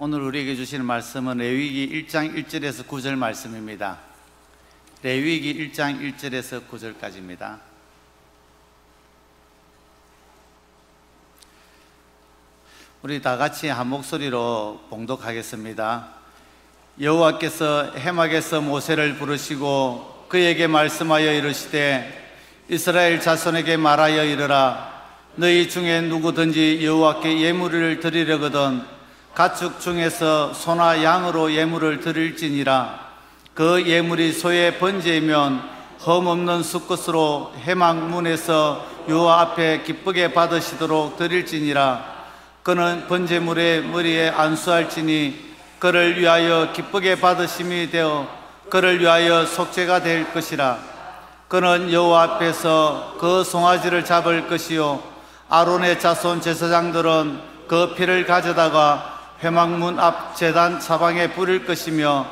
오늘 우리에게 주시는 말씀은 레위기 1장 1절에서 9절 말씀입니다. 레위기 1장 1절에서 9절까지입니다. 우리 다 같이 한 목소리로 봉독하겠습니다. 여호와께서 해막에서 모세를 부르시고 그에게 말씀하여 이르시되 이스라엘 자손에게 말하여 이르라. 너희 중에 누구든지 여호와께 예물을 드리려거든 가축 중에서 소나 양으로 예물을 드릴지니라. 그 예물이 소의 번제이면 흠없는 수컷으로 해막문에서 여호와 앞에 기쁘게 받으시도록 드릴지니라. 그는 번제물의 머리에 안수할지니 그를 위하여 기쁘게 받으심이 되어 그를 위하여 속죄가 될 것이라. 그는 여호와 앞에서 그 송아지를 잡을 것이요 아론의 자손 제사장들은 그 피를 가져다가 회막문 앞 제단 사방에 뿌릴 것이며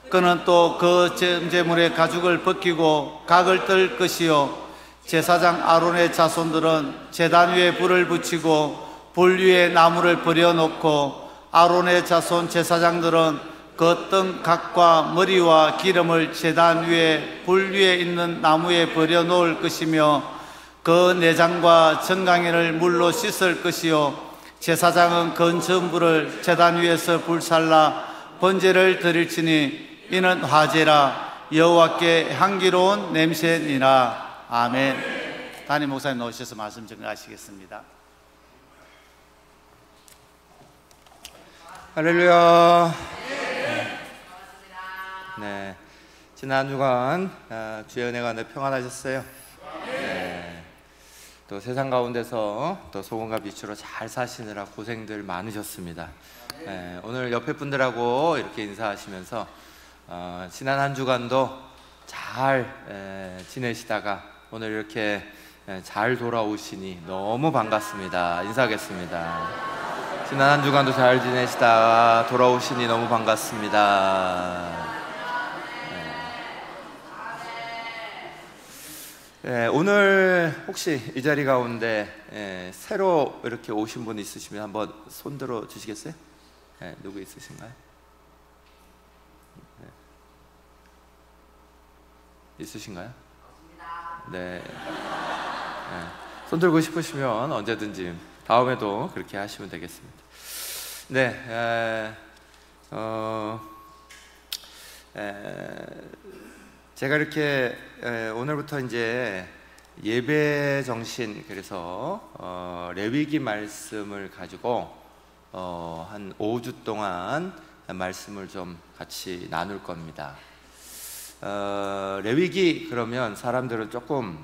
그는 또 그 번제물의 가죽을 벗기고 각을 뜰 것이요 제사장 아론의 자손들은 제단 위에 불을 붙이고 불 위에 나무를 버려놓고 아론의 자손 제사장들은 그 뜬 각과 머리와 기름을 제단 위에 불 위에 있는 나무에 버려놓을 것이며 그 내장과 정강이를 물로 씻을 것이요 제사장은 그 전부를 제단 위에서 불살라 번제를 드릴지니 이는 화제라 여호와께 향기로운 냄새니라. 아멘. 담임 목사님 나오셔서 말씀 전가하시겠습니다. 할렐루야. 네, 지난 주간 주의 은혜가 늘 평안하셨어요? 네. 또 세상 가운데서 또 소금과 빛으로 잘 사시느라 고생들 많으셨습니다. 네, 오늘 옆에 분들하고 이렇게 인사하시면서 지난 한 주간도 잘 지내시다가 오늘 이렇게 잘 돌아오시니 너무 반갑습니다. 인사하겠습니다. 지난 한 주간도 잘 지내시다가 돌아오시니 너무 반갑습니다. 네, 오늘 혹시 이 자리 가운데 새로 이렇게 오신 분 있으시면 한번 손 들어 주시겠어요? 네, 누구 있으신가요? 네. 있으신가요? 네. 네. 손 들고 싶으시면 언제든지 다음에도 그렇게 하시면 되겠습니다. 네, 제가 이렇게 오늘부터 이제 예배 정신, 그래서 레위기 말씀을 가지고 한 5주 동안 말씀을 좀 같이 나눌 겁니다. 레위기 그러면 사람들은 조금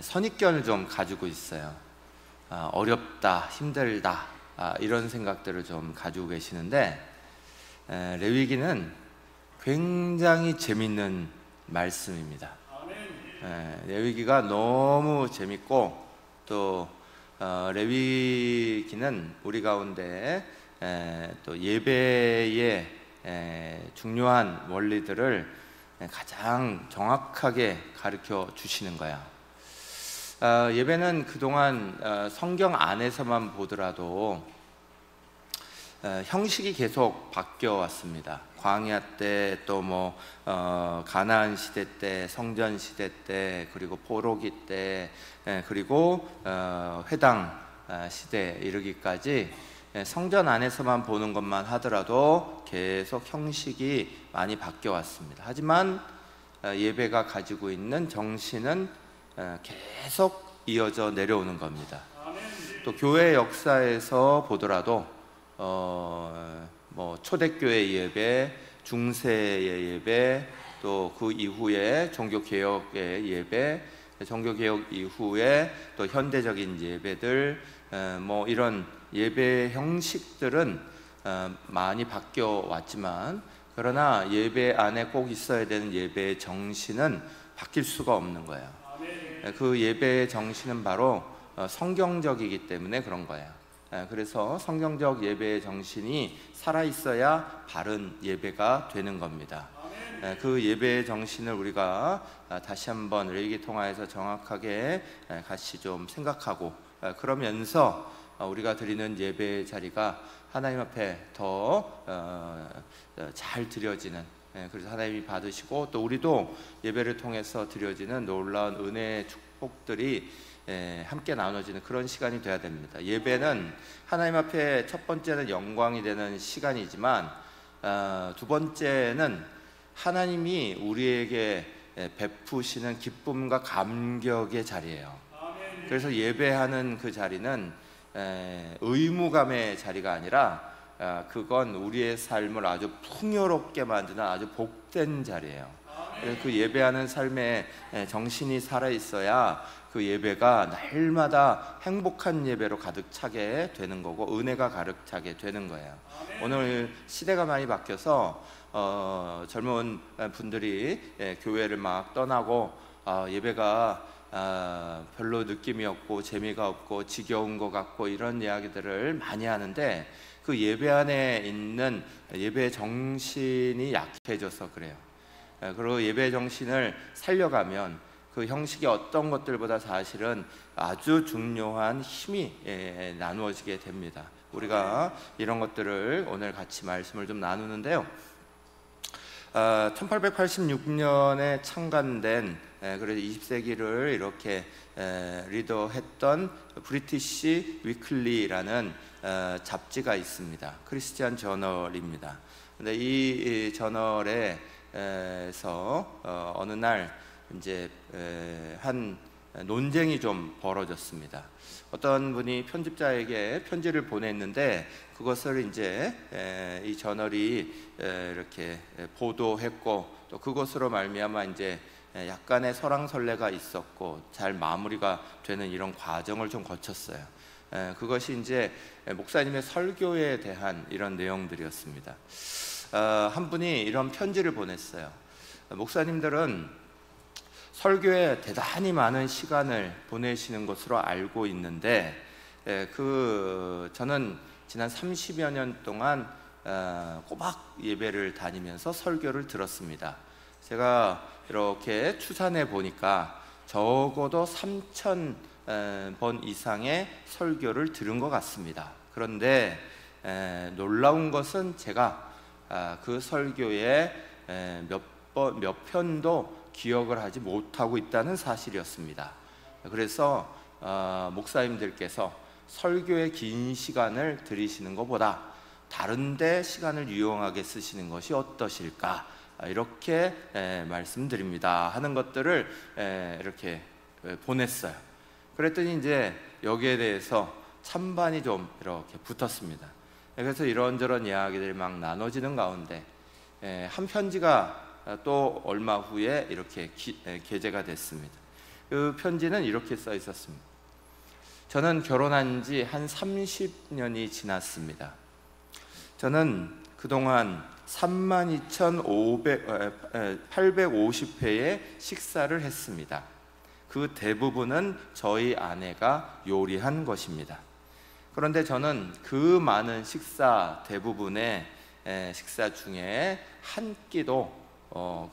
선입견을 좀 가지고 있어요. 어렵다, 힘들다, 이런 생각들을 좀 가지고 계시는데 레위기는 굉장히 재밌는 말씀입니다. 레위기가 너무 재밌고 또 레위기는 우리 가운데 또 예배의 중요한 원리들을 가장 정확하게 가르쳐 주시는 거야. 예배는 그동안 성경 안에서만 보더라도 형식이 계속 바뀌어 왔습니다. 광야 때, 또 뭐 가나안 시대 때, 성전 시대 때, 그리고 포로기 때, 그리고 회당 시대에 이르기까지 성전 안에서만 보는 것만 하더라도 계속 형식이 많이 바뀌어 왔습니다. 하지만 예배가 가지고 있는 정신은 계속 이어져 내려오는 겁니다. 또 교회 역사에서 보더라도 뭐 초대교회 예배, 중세의 예배, 또 그 이후에 종교개혁의 예배, 종교개혁 이후에 또 현대적인 예배들, 뭐 이런 예배 형식들은 많이 바뀌어 왔지만, 그러나 예배 안에 꼭 있어야 되는 예배의 정신은 바뀔 수가 없는 거예요. 그 예배의 정신은 바로 성경적이기 때문에 그런 거예요. 그래서 성경적 예배의 정신이 살아있어야 바른 예배가 되는 겁니다. 그 예배의 정신을 우리가 다시 한번 레위기 통화에서 정확하게 같이 좀 생각하고, 그러면서 우리가 드리는 예배 자리가 하나님 앞에 더 잘 드려지는, 그래서 하나님이 받으시고 또 우리도 예배를 통해서 드려지는 놀라운 은혜의 축복들이 함께 나눠지는 그런 시간이 돼야 됩니다. 예배는 하나님 앞에 첫 번째는 영광이 되는 시간이지만 두 번째는 하나님이 우리에게 베푸시는 기쁨과 감격의 자리예요. 그래서 예배하는 그 자리는 의무감의 자리가 아니라 그건 우리의 삶을 아주 풍요롭게 만드는 아주 복된 자리예요. 그래서 그 예배하는 삶에 정신이 살아있어야 그 예배가 날마다 행복한 예배로 가득 차게 되는 거고 은혜가 가득 차게 되는 거예요. 오늘 시대가 많이 바뀌어서 젊은 분들이 교회를 막 떠나고 예배가 별로 느낌이 없고 재미가 없고 지겨운 것 같고 이런 이야기들을 많이 하는데 그 예배 안에 있는 예배 정신이 약해져서 그래요. 그리고 예배 정신을 살려가면 그 형식이 어떤 것들보다 사실은 아주 중요한 힘이 나누어지게 됩니다. 우리가 이런 것들을 오늘 같이 말씀을 좀 나누는데요. 1886년에 창간된, 그래서 20세기를 이렇게 리더했던 브리티시 위클리라는 잡지가 있습니다. 크리스티안 저널입니다. 근데 이 저널에서 어느 날 이제 한 논쟁이 좀 벌어졌습니다. 어떤 분이 편집자에게 편지를 보냈는데 그것을 이제 이 저널이 이렇게 보도했고 또 그것으로 말미암아 이제 약간의 설왕설래가 있었고 잘 마무리가 되는 이런 과정을 좀 거쳤어요. 그것이 이제 목사님의 설교에 대한 이런 내용들이었습니다. 한 분이 이런 편지를 보냈어요. 목사님들은 설교에 대단히 많은 시간을 보내시는 것으로 알고 있는데 저는 지난 30여 년 동안 꼬박 예배를 다니면서 설교를 들었습니다. 제가 이렇게 추산해 보니까 적어도 3,000번 이상의 설교를 들은 것 같습니다. 그런데 놀라운 것은 제가 그 설교에 몇 편도 기억을 하지 못하고 있다는 사실이었습니다. 그래서 목사님들께서 설교에 긴 시간을 들이시는 것보다 다른 데 시간을 유용하게 쓰시는 것이 어떠실까, 이렇게 말씀드립니다 하는 것들을 이렇게 보냈어요. 그랬더니 이제 여기에 대해서 찬반이 좀 이렇게 붙었습니다. 그래서 이런저런 이야기들이 막 나눠지는 가운데 한 편지가 또 얼마 후에 이렇게 게재가 됐습니다. 그 편지는 이렇게 써 있었습니다. 저는 결혼한 지 한 30년이 지났습니다. 저는 그동안 32,850회의 식사를 했습니다. 그 대부분은 저희 아내가 요리한 것입니다. 그런데 저는 그 많은 식사 대부분의 식사 중에 한 끼도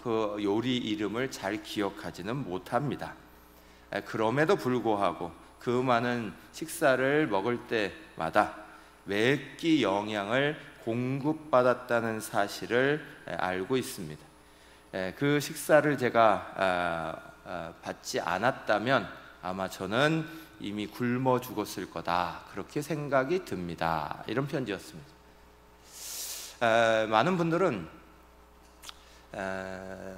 그 요리 이름을 잘 기억하지는 못합니다. 그럼에도 불구하고 그 많은 식사를 먹을 때마다 매 끼 영양을 공급받았다는 사실을 알고 있습니다. 그 식사를 제가 받지 않았다면 아마 저는 이미 굶어 죽었을 거다, 그렇게 생각이 듭니다. 이런 편지였습니다. 많은 분들은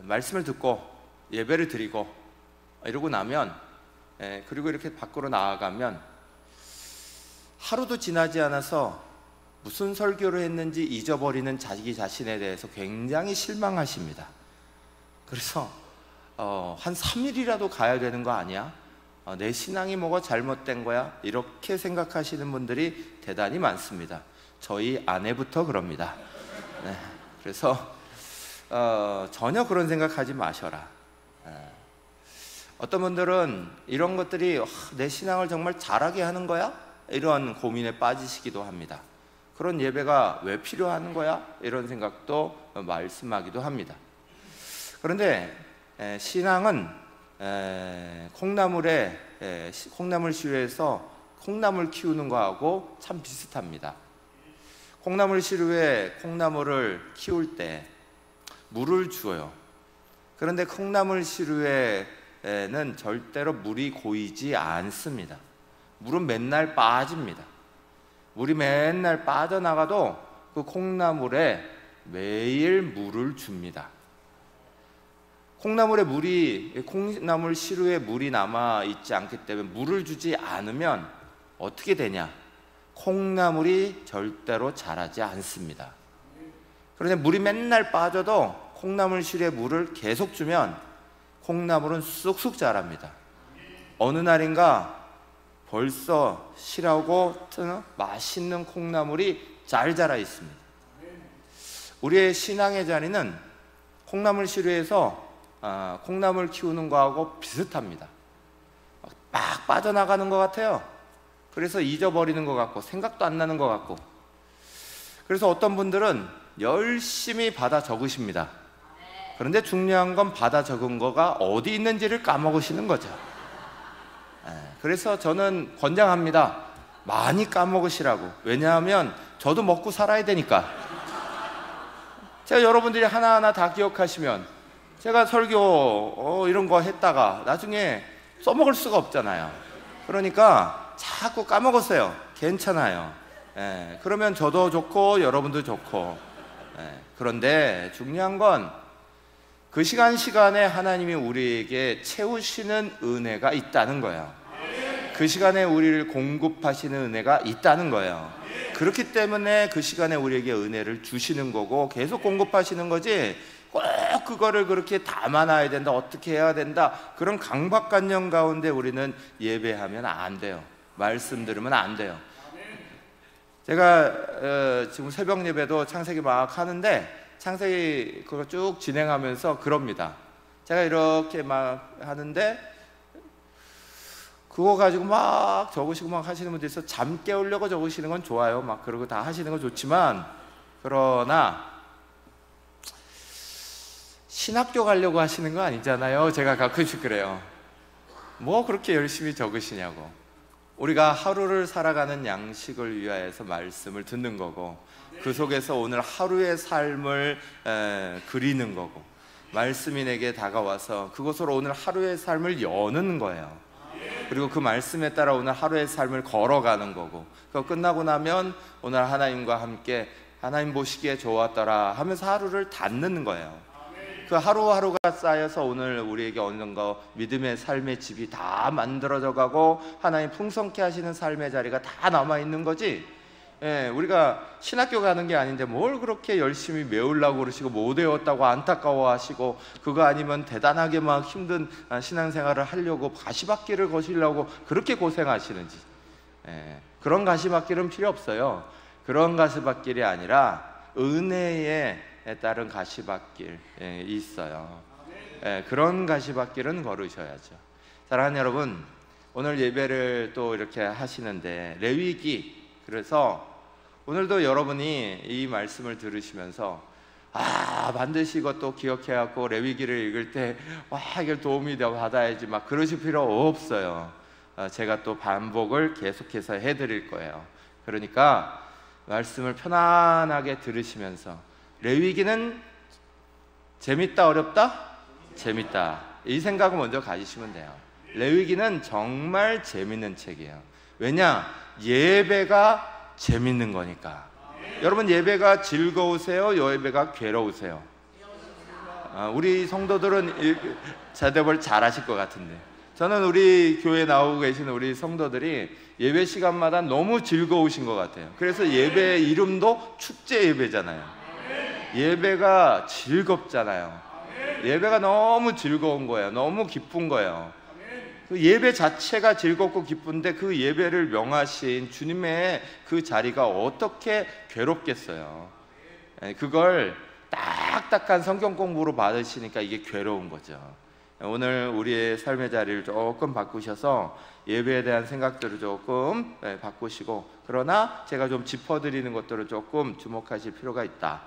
말씀을 듣고 예배를 드리고 이러고 나면 그리고 이렇게 밖으로 나아가면 하루도 지나지 않아서 무슨 설교를 했는지 잊어버리는 자기 자신에 대해서 굉장히 실망하십니다. 그래서 한 3일이라도 가야 되는 거 아니야? 내 신앙이 뭐가 잘못된 거야? 이렇게 생각하시는 분들이 대단히 많습니다. 저희 아내부터 그럽니다. 네, 그래서 전혀 그런 생각하지 마셔라. 어떤 분들은 이런 것들이 내 신앙을 정말 잘하게 하는 거야? 이런 고민에 빠지시기도 합니다. 그런 예배가 왜 필요한 거야? 이런 생각도 말씀하기도 합니다. 그런데 신앙은 콩나물 시루에서 콩나물 키우는 거하고 참 비슷합니다. 콩나물 시루에 콩나물을 키울 때 물을 주어요. 그런데 콩나물 시루에는 절대로 물이 고이지 않습니다. 물은 맨날 빠집니다. 물이 맨날 빠져나가도 그 콩나물에 매일 물을 줍니다. 콩나물 시루에 물이 남아 있지 않기 때문에 물을 주지 않으면 어떻게 되냐? 콩나물이 절대로 자라지 않습니다. 그런데 물이 맨날 빠져도 콩나물 시루에 물을 계속 주면 콩나물은 쑥쑥 자랍니다. 어느 날인가 벌써 실하고 맛있는 콩나물이 잘 자라 있습니다. 우리의 신앙의 자리는 콩나물 시루에서 콩나물 키우는 거하고 비슷합니다. 막 빠져나가는 것 같아요. 그래서 잊어버리는 것 같고 생각도 안 나는 것 같고, 그래서 어떤 분들은 열심히 받아 적으십니다. 그런데 중요한 건 받아 적은 거가 어디 있는지를 까먹으시는 거죠. 그래서 저는 권장합니다. 많이 까먹으시라고. 왜냐하면 저도 먹고 살아야 되니까. 제가 여러분들이 하나하나 다 기억하시면 제가 설교 이런 거 했다가 나중에 써먹을 수가 없잖아요. 그러니까 자꾸 까먹었어요. 괜찮아요. 그러면 저도 좋고 여러분도 좋고. 그런데 중요한 건 그 시간에 하나님이 우리에게 채우시는 은혜가 있다는 거예요. 그 시간에 우리를 공급하시는 은혜가 있다는 거예요. 그렇기 때문에 그 시간에 우리에게 은혜를 주시는 거고 계속 공급하시는 거지, 꼭 그거를 그렇게 담아놔야 된다, 어떻게 해야 된다, 그런 강박관념 가운데 우리는 예배하면 안 돼요. 말씀 들으면 안 돼요. 제가 지금 새벽 예배도 창세기 막 하는데 창세기 그거 쭉 진행하면서 그럽니다. 제가 이렇게 막 하는데 그거 가지고 막 적으시고 막 하시는 분들 있어. 잠 깨우려고 적으시는 건 좋아요. 막 그러고 다 하시는 건 좋지만, 그러나 신학교 가려고 하시는 거 아니잖아요. 제가 가끔씩 그래요. 뭐 그렇게 열심히 적으시냐고. 우리가 하루를 살아가는 양식을 위하여서 말씀을 듣는 거고, 그 속에서 오늘 하루의 삶을 그리는 거고, 말씀이 내게 다가와서 그것으로 오늘 하루의 삶을 여는 거예요. 그리고 그 말씀에 따라 오늘 하루의 삶을 걸어가는 거고, 그거 끝나고 나면 오늘 하나님과 함께 하나님 보시기에 좋았더라 하면서 하루를 닫는 거예요. 그 하루하루가 쌓여서 오늘 우리에게 얻는 거, 믿음의 삶의 집이 다 만들어져 가고 하나님 풍성케 하시는 삶의 자리가 다 남아있는 거지. 우리가 신학교 가는 게 아닌데 뭘 그렇게 열심히 메우려고 그러시고 못 외웠다고 안타까워하시고, 그거 아니면 대단하게 막 힘든 신앙생활을 하려고 가시밭길을 거시려고 그렇게 고생하시는지. 그런 가시밭길은 필요 없어요. 그런 가시밭길이 아니라 은혜에 따른 가시밭길이 있어요. 그런 가시밭길은 걸으셔야죠. 사랑하는 여러분, 오늘 예배를 또 이렇게 하시는데 레위기, 그래서 오늘도 여러분이 이 말씀을 들으시면서 반드시 이것도 기억해갖고 레위기를 읽을 때 이걸 도움이 받아야지 막 그러실 필요 없어요. 제가 또 반복을 계속해서 해드릴 거예요. 그러니까 말씀을 편안하게 들으시면서, 레위기는 재밌다 어렵다? 재밌다, 이 생각을 먼저 가지시면 돼요. 레위기는 정말 재밌는 책이에요. 왜냐? 예배가 재밌는 거니까. 여러분, 예배가 즐거우세요? 예배가 괴로우세요? 우리 성도들은 대답을 잘 하실 것 같은데, 저는 우리 교회에 나오고 계시는 우리 성도들이 예배 시간마다 너무 즐거우신 것 같아요. 그래서 예배 이름도 축제 예배잖아요. 예배가 즐겁잖아요. 예배가 너무 즐거운 거예요. 너무 기쁜 거예요. 그 예배 자체가 즐겁고 기쁜데 그 예배를 명하신 주님의 그 자리가 어떻게 괴롭겠어요. 그걸 딱딱한 성경 공부로 받으시니까 이게 괴로운 거죠. 오늘 우리의 삶의 자리를 조금 바꾸셔서 예배에 대한 생각들을 조금 바꾸시고, 그러나 제가 좀 짚어드리는 것들을 조금 주목하실 필요가 있다.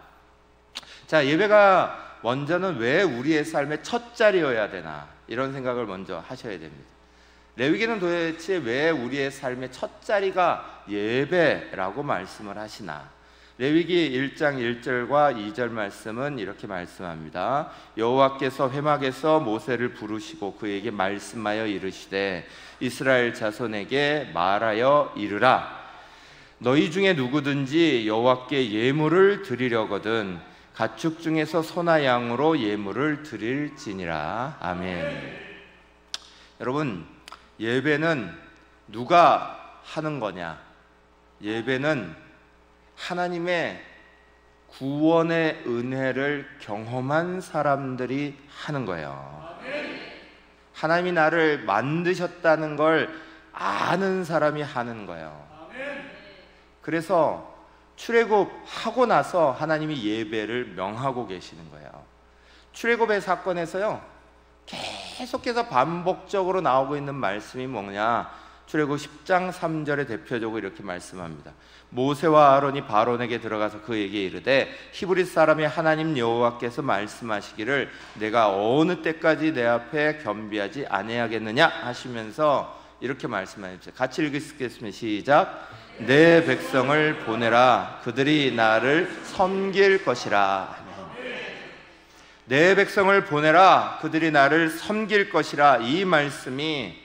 자, 예배가 먼저는 왜 우리의 삶의 첫 자리여야 되나, 이런 생각을 먼저 하셔야 됩니다. 레위기는 도대체 왜 우리의 삶의 첫 자리가 예배라고 말씀을 하시나? 레위기 1장 1절과 2절 말씀은 이렇게 말씀합니다. 여호와께서 회막에서 모세를 부르시고 그에게 말씀하여 이르시되 이스라엘 자손에게 말하여 이르라. 너희 중에 누구든지 여호와께 예물을 드리려거든 가축 중에서 소나 양으로 예물을 드릴지니라. 아멘. 여러분, 예배는 누가 하는 거냐? 예배는 하나님의 구원의 은혜를 경험한 사람들이 하는 거예요. 하나님이 나를 만드셨다는 걸 아는 사람이 하는 거예요. 그래서 출애굽하고 나서 하나님이 예배를 명하고 계시는 거예요. 출애굽의 사건에서요, 계속해서 반복적으로 나오고 있는 말씀이 뭐냐? 출애굽 10장 3절에 대표적으로 이렇게 말씀합니다. 모세와 아론이 바론에게 들어가서 그에게 이르되 히브리 사람의 하나님 여호와께서 말씀하시기를 내가 어느 때까지 내 앞에 겸비하지 아니하겠느냐 하시면서 이렇게 말씀하십니다. 같이 읽겠습니다. 시작. 내 백성을 보내라. 그들이 나를 섬길 것이라. 내 백성을 보내라. 그들이 나를 섬길 것이라. 이 말씀이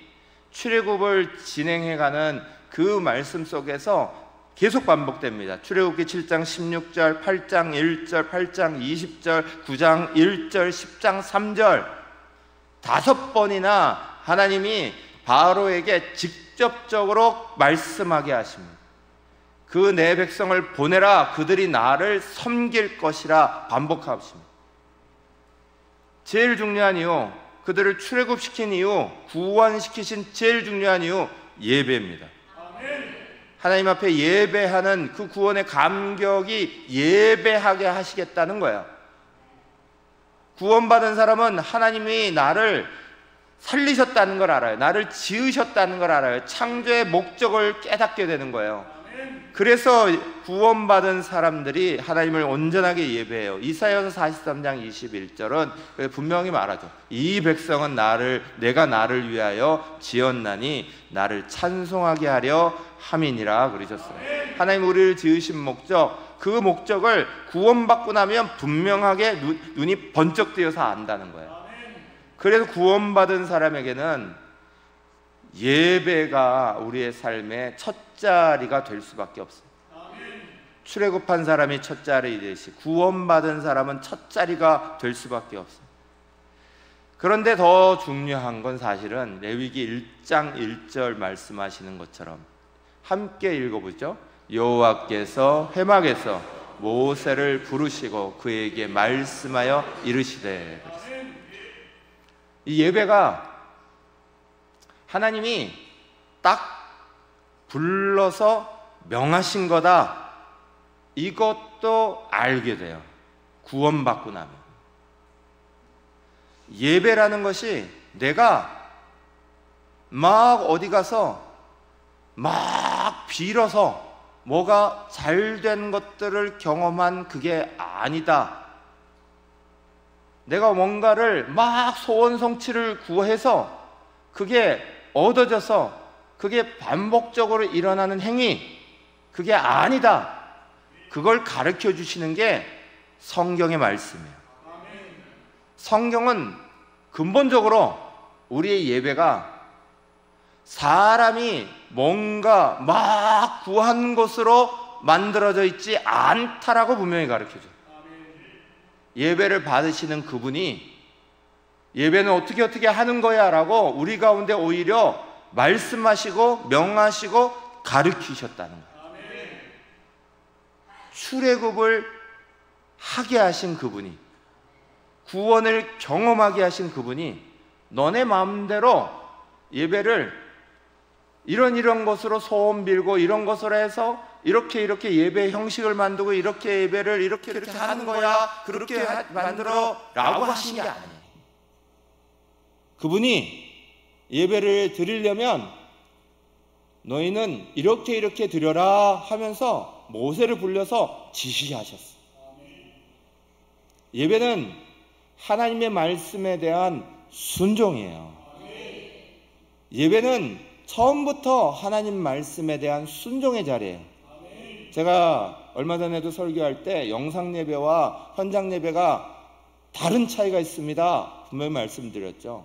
출애굽을 진행해가는 그 말씀 속에서 계속 반복됩니다. 출애굽기 7장 16절, 8장 1절, 8장 20절, 9장 1절, 10장 3절 5번이나 하나님이 바로에게 직접적으로 말씀하게 하십니다. 그 내 백성을 보내라. 그들이 나를 섬길 것이라 반복하십니다. 제일 중요한 이유, 그들을 출애굽시킨 이유, 구원시키신 제일 중요한 이유, 예배입니다. 하나님 앞에 예배하는 그 구원의 감격이 예배하게 하시겠다는 거예요. 구원받은 사람은 하나님이 나를 살리셨다는 걸 알아요. 나를 지으셨다는 걸 알아요. 창조의 목적을 깨닫게 되는 거예요. 그래서 구원받은 사람들이 하나님을 온전하게 예배해요. 이사야서 43장 21절은 분명히 말하죠. 이 백성은 내가 나를 위하여 지었나니 나를 찬송하게 하려 함이니라 그러셨어요. 하나님 우리를 지으신 목적, 그 목적을 구원받고 나면 분명하게 눈이 번쩍 뜨여서 안다는 거예요. 그래서 구원받은 사람에게는 예배가 우리의 삶의 첫 자리가 될 수밖에 없어요. 출애굽한 사람이 첫 자리이듯이 구원받은 사람은 첫 자리가 될 수밖에 없어요. 그런데 더 중요한 건 사실은 레위기 1장 1절 말씀하시는 것처럼 함께 읽어보죠. 여호와께서 회막에서 모세를 부르시고 그에게 말씀하여 이르시되. 이 예배가 하나님이 딱 불러서 명하신 거다, 이것도 알게 돼요. 구원받고 나면 예배라는 것이 내가 막 어디 가서 막 빌어서 뭐가 잘된 것들을 경험한 그게 아니다. 내가 뭔가를 막 소원 성취를 구해서 그게 얻어져서 그게 반복적으로 일어나는 행위, 그게 아니다. 그걸 가르쳐 주시는 게 성경의 말씀이에요. 성경은 근본적으로 우리의 예배가 사람이 뭔가 막 구한 것으로 만들어져 있지 않다라고 분명히 가르쳐줘요. 예배를 받으시는 그분이 예배는 어떻게 하는 거야 라고 우리 가운데 오히려 말씀하시고 명하시고 가르치셨다는 거예요. 출애굽을 하게 하신 그분이, 구원을 경험하게 하신 그분이 너네 마음대로 예배를 이런 것으로 소원 빌고 이런 것으로 해서 이렇게 예배 형식을 만들고 이렇게 예배를 이렇게 하는 거야, 그렇게 만들어 라고 하신 게 아니에요. 그분이 예배를 드리려면 너희는 이렇게 드려라 하면서 모세를 불려서 지시하셨어요. 예배는 하나님의 말씀에 대한 순종이에요. 예배는 처음부터 하나님 말씀에 대한 순종의 자리예요. 제가 얼마 전에도 설교할 때 영상 예배와 현장 예배가 다른 차이가 있습니다. 분명히 말씀드렸죠.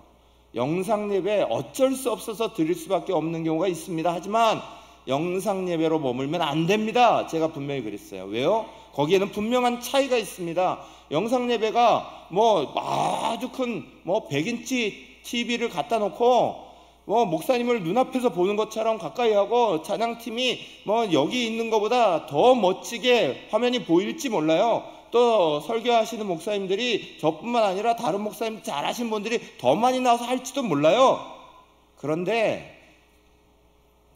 영상 예배 어쩔 수 없어서 드릴 수밖에 없는 경우가 있습니다. 하지만 영상 예배로 머물면 안 됩니다. 제가 분명히 그랬어요. 왜요? 거기에는 분명한 차이가 있습니다. 영상 예배가 아주 큰 100인치 TV를 갖다 놓고 목사님을 눈앞에서 보는 것처럼 가까이 하고 찬양팀이 여기 있는 것보다 더 멋지게 화면이 보일지 몰라요. 또 설교하시는 목사님들이 저뿐만 아니라 다른 목사님 잘하신 분들이 더 많이 나와서 할지도 몰라요. 그런데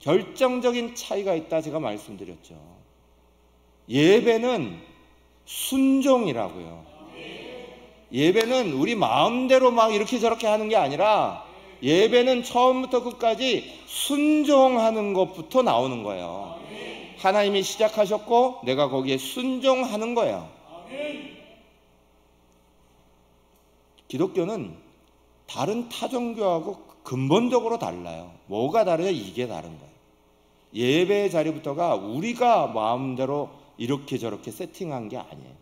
결정적인 차이가 있다 제가 말씀드렸죠. 예배는 순종이라고요. 예배는 우리 마음대로 막 이렇게 저렇게 하는 게 아니라 예배는 처음부터 끝까지 순종하는 것부터 나오는 거예요. 하나님이 시작하셨고 내가 거기에 순종하는 거예요. 기독교는 다른 타종교하고 근본적으로 달라요. 뭐가 다르냐? 이게 다른 거예요. 예배의 자리부터가 우리가 마음대로 이렇게 저렇게 세팅한 게 아니에요.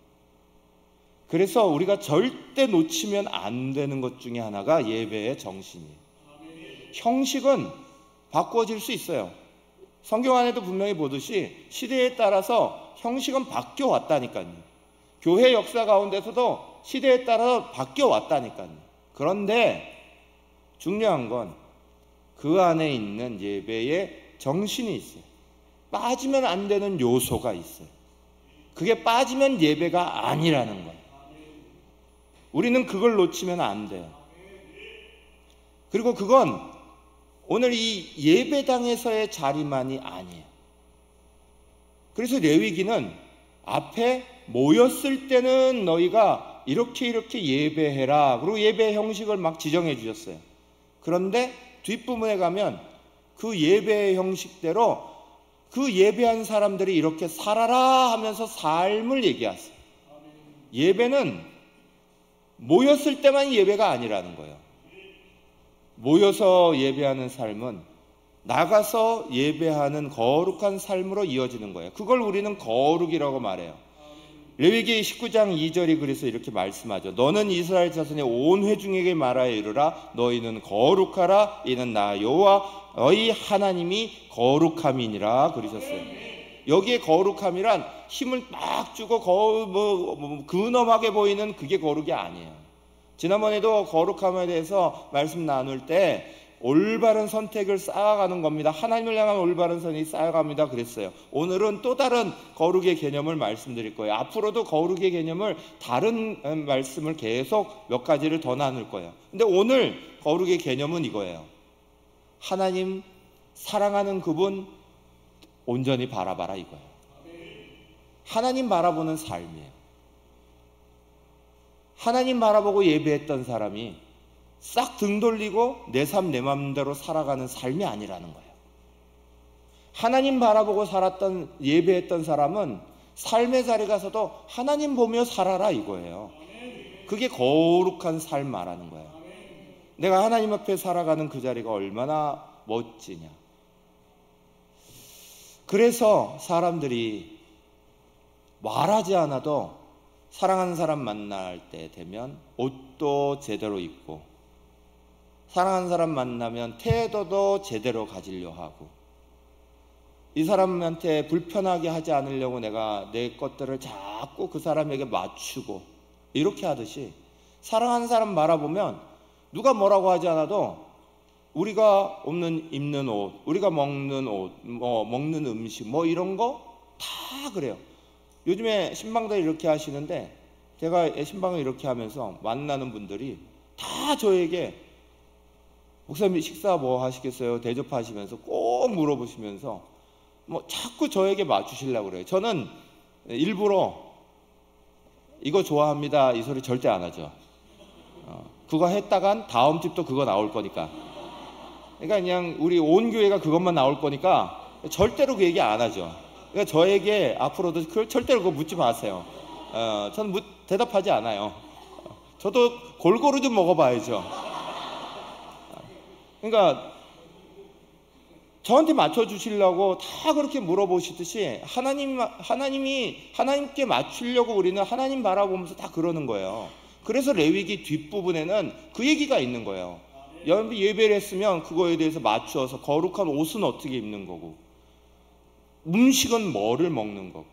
그래서 우리가 절대 놓치면 안 되는 것 중에 하나가 예배의 정신이에요. 형식은 바꿔질 수 있어요. 성경 안에도 분명히 보듯이 시대에 따라서 형식은 바뀌어 왔다니까요. 교회 역사 가운데서도 시대에 따라서 바뀌어 왔다니까요. 그런데 중요한 건 그 안에 있는 예배의 정신이 있어요. 빠지면 안 되는 요소가 있어요. 그게 빠지면 예배가 아니라는 거예요. 우리는 그걸 놓치면 안 돼요. 그리고 그건 오늘 이 예배당에서의 자리만이 아니에요. 그래서 레위기는 앞에 모였을 때는 너희가 이렇게 예배해라. 그리고 예배 형식을 막 지정해 주셨어요. 그런데 뒷부분에 가면 그 예배의 형식대로 그 예배한 사람들이 이렇게 살아라 하면서 삶을 얘기하세요. 예배는 모였을 때만 예배가 아니라는 거예요. 모여서 예배하는 삶은 나가서 예배하는 거룩한 삶으로 이어지는 거예요. 그걸 우리는 거룩이라고 말해요. 레위기 19장 2절이 그래서 이렇게 말씀하죠. 너는 이스라엘 자손의 온 회중에게 말하여 이르라. 너희는 거룩하라. 이는 나 여호와 너희 하나님이 거룩함이니라 그러셨어요. 여기에 거룩함이란 힘을 막 주고 근엄하게 보이는 그게 거룩이 아니에요. 지난번에도 거룩함에 대해서 말씀 나눌 때 올바른 선택을 쌓아가는 겁니다. 하나님을 향한 올바른 선이 쌓아갑니다 그랬어요. 오늘은 또 다른 거룩의 개념을 말씀드릴 거예요. 앞으로도 거룩의 개념을 다른 말씀을 계속 몇 가지를 더 나눌 거예요. 근데 오늘 거룩의 개념은 이거예요. 하나님 사랑하는 그분 온전히 바라봐라 이거예요. 하나님 바라보는 삶이에요. 하나님 바라보고 예배했던 사람이 싹 등 돌리고 내 삶 내 맘대로 살아가는 삶이 아니라는 거예요. 하나님 바라보고 살았던 예배했던 사람은 삶의 자리 가서도 하나님 보며 살아라 이거예요. 그게 거룩한 삶 말하는 거예요. 내가 하나님 앞에 살아가는 그 자리가 얼마나 멋지냐. 그래서 사람들이 말하지 않아도 사랑하는 사람 만날 때 되면 옷도 제대로 입고 사랑하는 사람 만나면 태도도 제대로 가지려 하고 이 사람한테 불편하게 하지 않으려고 내가 내 것들을 자꾸 그 사람에게 맞추고 이렇게 하듯이 사랑하는 사람 바라보면 누가 뭐라고 하지 않아도 우리가 입는 옷, 우리가 먹는 옷, 먹는 음식 이런 거 다 그래요. 요즘에 신방들 이렇게 하시는데 제가 신방을 이렇게 하면서 만나는 분들이 다 저에게 목사님 식사 뭐 하시겠어요? 대접하시면서 꼭 물어보시면서 자꾸 저에게 맞추시려고 그래요. 저는 일부러 이거 좋아합니다 이 소리 절대 안 하죠. 그거 했다간 다음 집도 그거 나올 거니까. 그러니까 그냥 우리 온 교회가 그것만 나올 거니까 절대로 그 얘기 안 하죠. 그러니까 저에게 앞으로도 절대로 그거 묻지 마세요. 저는 대답하지 않아요. 저도 골고루 좀 먹어봐야죠. 그러니까 저한테 맞춰주시려고 다 그렇게 물어보시듯이 하나님께 맞추려고 우리는 하나님 바라보면서 다 그러는 거예요. 그래서 레위기 뒷부분에는 그 얘기가 있는 거예요. 예배를 했으면 그거에 대해서 맞추어서 거룩한 옷은 어떻게 입는 거고, 음식은 뭐를 먹는 거고,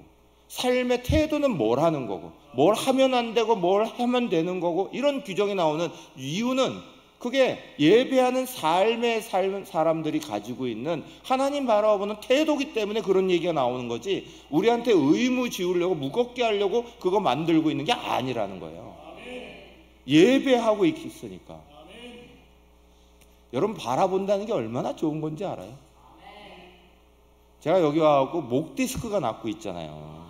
삶의 태도는 뭘 하는 거고, 뭘 하면 안 되고 뭘 하면 되는 거고, 이런 규정이 나오는 이유는 그게 예배하는 삶의 사람들이 가지고 있는 하나님 바라보는 태도기 때문에 그런 얘기가 나오는 거지, 우리한테 의무 지우려고 무겁게 하려고 그거 만들고 있는 게 아니라는 거예요. 예배하고 있으니까. 여러분, 바라본다는 게 얼마나 좋은 건지 알아요? 제가 여기 와서 목 디스크가 났고 있잖아요.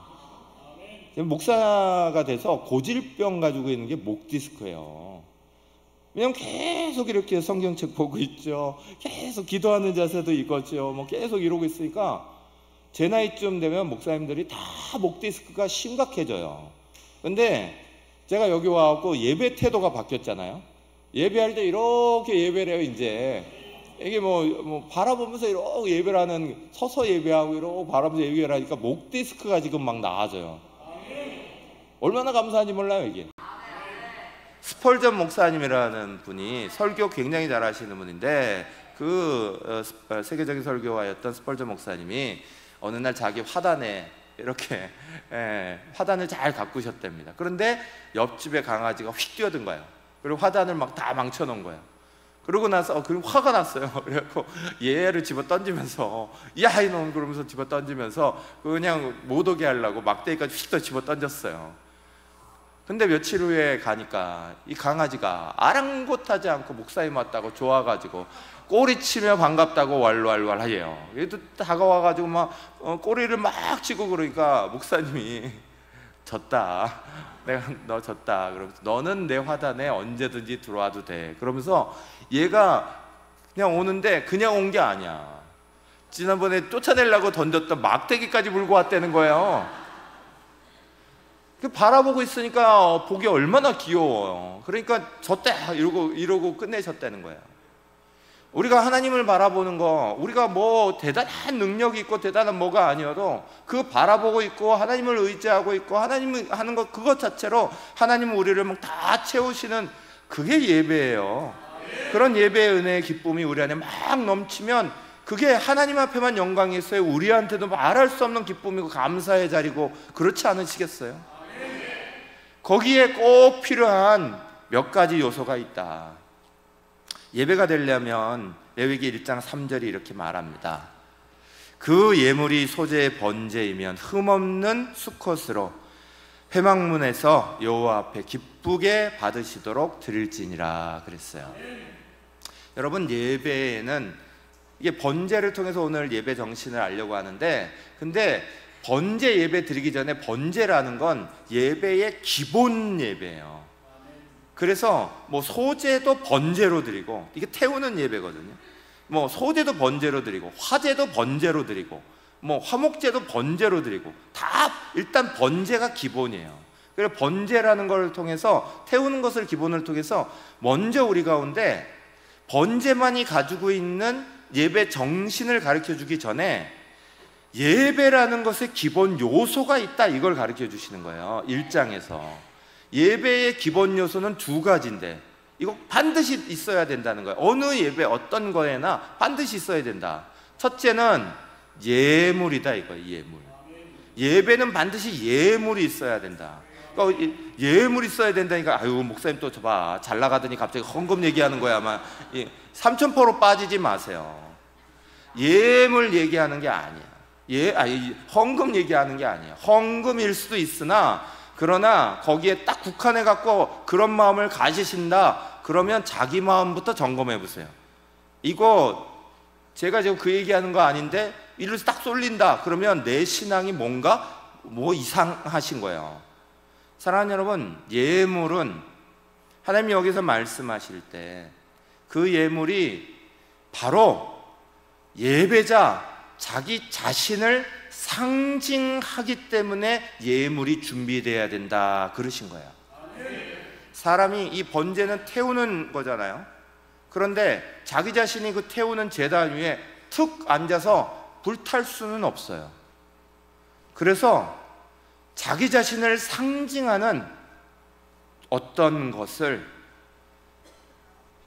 목사가 돼서 고질병 가지고 있는 게 목 디스크예요. 왜냐면 계속 이렇게 성경책 보고 있죠. 계속 기도하는 자세도 이거죠. 뭐 계속 이러고 있으니까 제 나이쯤 되면 목사님들이 다 목 디스크가 심각해져요. 근데 제가 여기 와서 예배 태도가 바뀌었잖아요. 예배할 때 이렇게 예배를 해요. 이제 이게 뭐 바라보면서 이렇게 예배를 하는, 서서 예배하고 이렇게 바라보면서 예배를 하니까 목 디스크가 지금 막 나아져요. 얼마나 감사한지 몰라요. 이게 스펄전 목사님이라는 분이 설교 굉장히 잘하시는 분인데, 세계적인 설교가였던 스펄전 목사님이 어느 날 자기 화단에 이렇게 화단을 잘 가꾸셨답니다. 그런데 옆집에 강아지가 휙 뛰어든 거예요. 그리고 화단을 막 다 망쳐놓은 거예요. 그러고 나서 화가 났어요. 그래갖고 얘를 집어 던지면서, 야 이놈, 그러면서 집어 던지면서 그냥 못 오게 하려고 막대기까지 휙 더 집어 던졌어요. 근데 며칠 후에 가니까 이 강아지가 아랑곳하지 않고 목사님 왔다고 좋아가지고 꼬리치며 반갑다고 왈왈왈 하예요. 얘도 다가와가지고 막 꼬리를 막 치고, 그러니까 목사님이 졌다, 내가 너 졌다, 그러면서 너는 내 화단에 언제든지 들어와도 돼, 그러면서 얘가 그냥 오는데 그냥 온 게 아니야. 지난번에 쫓아내려고 던졌던 막대기까지 물고 왔다는 거예요. 바라보고 있으니까 보기 얼마나 귀여워요. 그러니까 졌다 이러고 끝내셨다는 거예요. 우리가 하나님을 바라보는 거, 우리가 뭐 대단한 능력이 있고 대단한 뭐가 아니어도 그 바라보고 있고 하나님을 의지하고 있고 하나님을 하는 것, 그것 자체로 하나님은 우리를 막 다 채우시는, 그게 예배예요. 그런 예배의 은혜의 기쁨이 우리 안에 막 넘치면 그게 하나님 앞에만 영광이 있어요. 우리한테도 말할 수 없는 기쁨이고 감사의 자리고, 그렇지 않으시겠어요? 거기에 꼭 필요한 몇 가지 요소가 있다. 예배가 되려면 레위기 1장 3절이 이렇게 말합니다. 그 예물이 소재의 번제이면 흠없는 수컷으로 회막문에서 여호와 앞에 기쁘게 받으시도록 드릴지니라 그랬어요. 여러분, 예배에는 이게 번제를 통해서 오늘 예배 정신을 알려고 하는데, 근데 번제 예배 드리기 전에 번제라는 건 예배의 기본 예배예요. 그래서 뭐 소제도 번제로 드리고, 이게 태우는 예배거든요. 뭐 소제도 번제로 드리고, 화제도 번제로 드리고, 뭐 화목제도 번제로 드리고, 다 일단 번제가 기본이에요. 그래서 번제라는 걸 통해서, 태우는 것을 기본을 통해서 먼저 우리 가운데 번제만이 가지고 있는 예배 정신을 가르쳐 주기 전에 예배라는 것의 기본 요소가 있다, 이걸 가르쳐 주시는 거예요. 1장에서 예배의 기본 요소는 두 가지인데 이거 반드시 있어야 된다는 거예요. 어느 예배, 어떤 거에나 반드시 있어야 된다. 첫째는 예물이다, 이거예요. 예물. 예배는 반드시 예물이 있어야 된다. 그러니까 예물이 있어야 된다니까, 아유 목사님 또 봐, 잘 나가더니 갑자기 헌금 얘기하는 거야. 아마 삼천포로 빠지지 마세요. 예물 얘기하는 게 아니야. 헌금 얘기하는 게 아니에요. 헌금일 수도 있으나, 그러나 거기에 딱 국한해 갖고 그런 마음을 가지신다, 그러면 자기 마음부터 점검해 보세요. 이거 제가 지금 그 얘기하는 거 아닌데 이리로 딱 쏠린다, 그러면 내 신앙이 뭔가 이상하신 거예요. 사랑하는 여러분, 예물은 하나님이 여기서 말씀하실 때 그 예물이 바로 예배자 자기 자신을 상징하기 때문에 예물이 준비되어야 된다, 그러신 거예요. 사람이 이 번제는 태우는 거잖아요. 그런데 자기 자신이 그 태우는 제단 위에 툭 앉아서 불탈 수는 없어요. 그래서 자기 자신을 상징하는 어떤 것을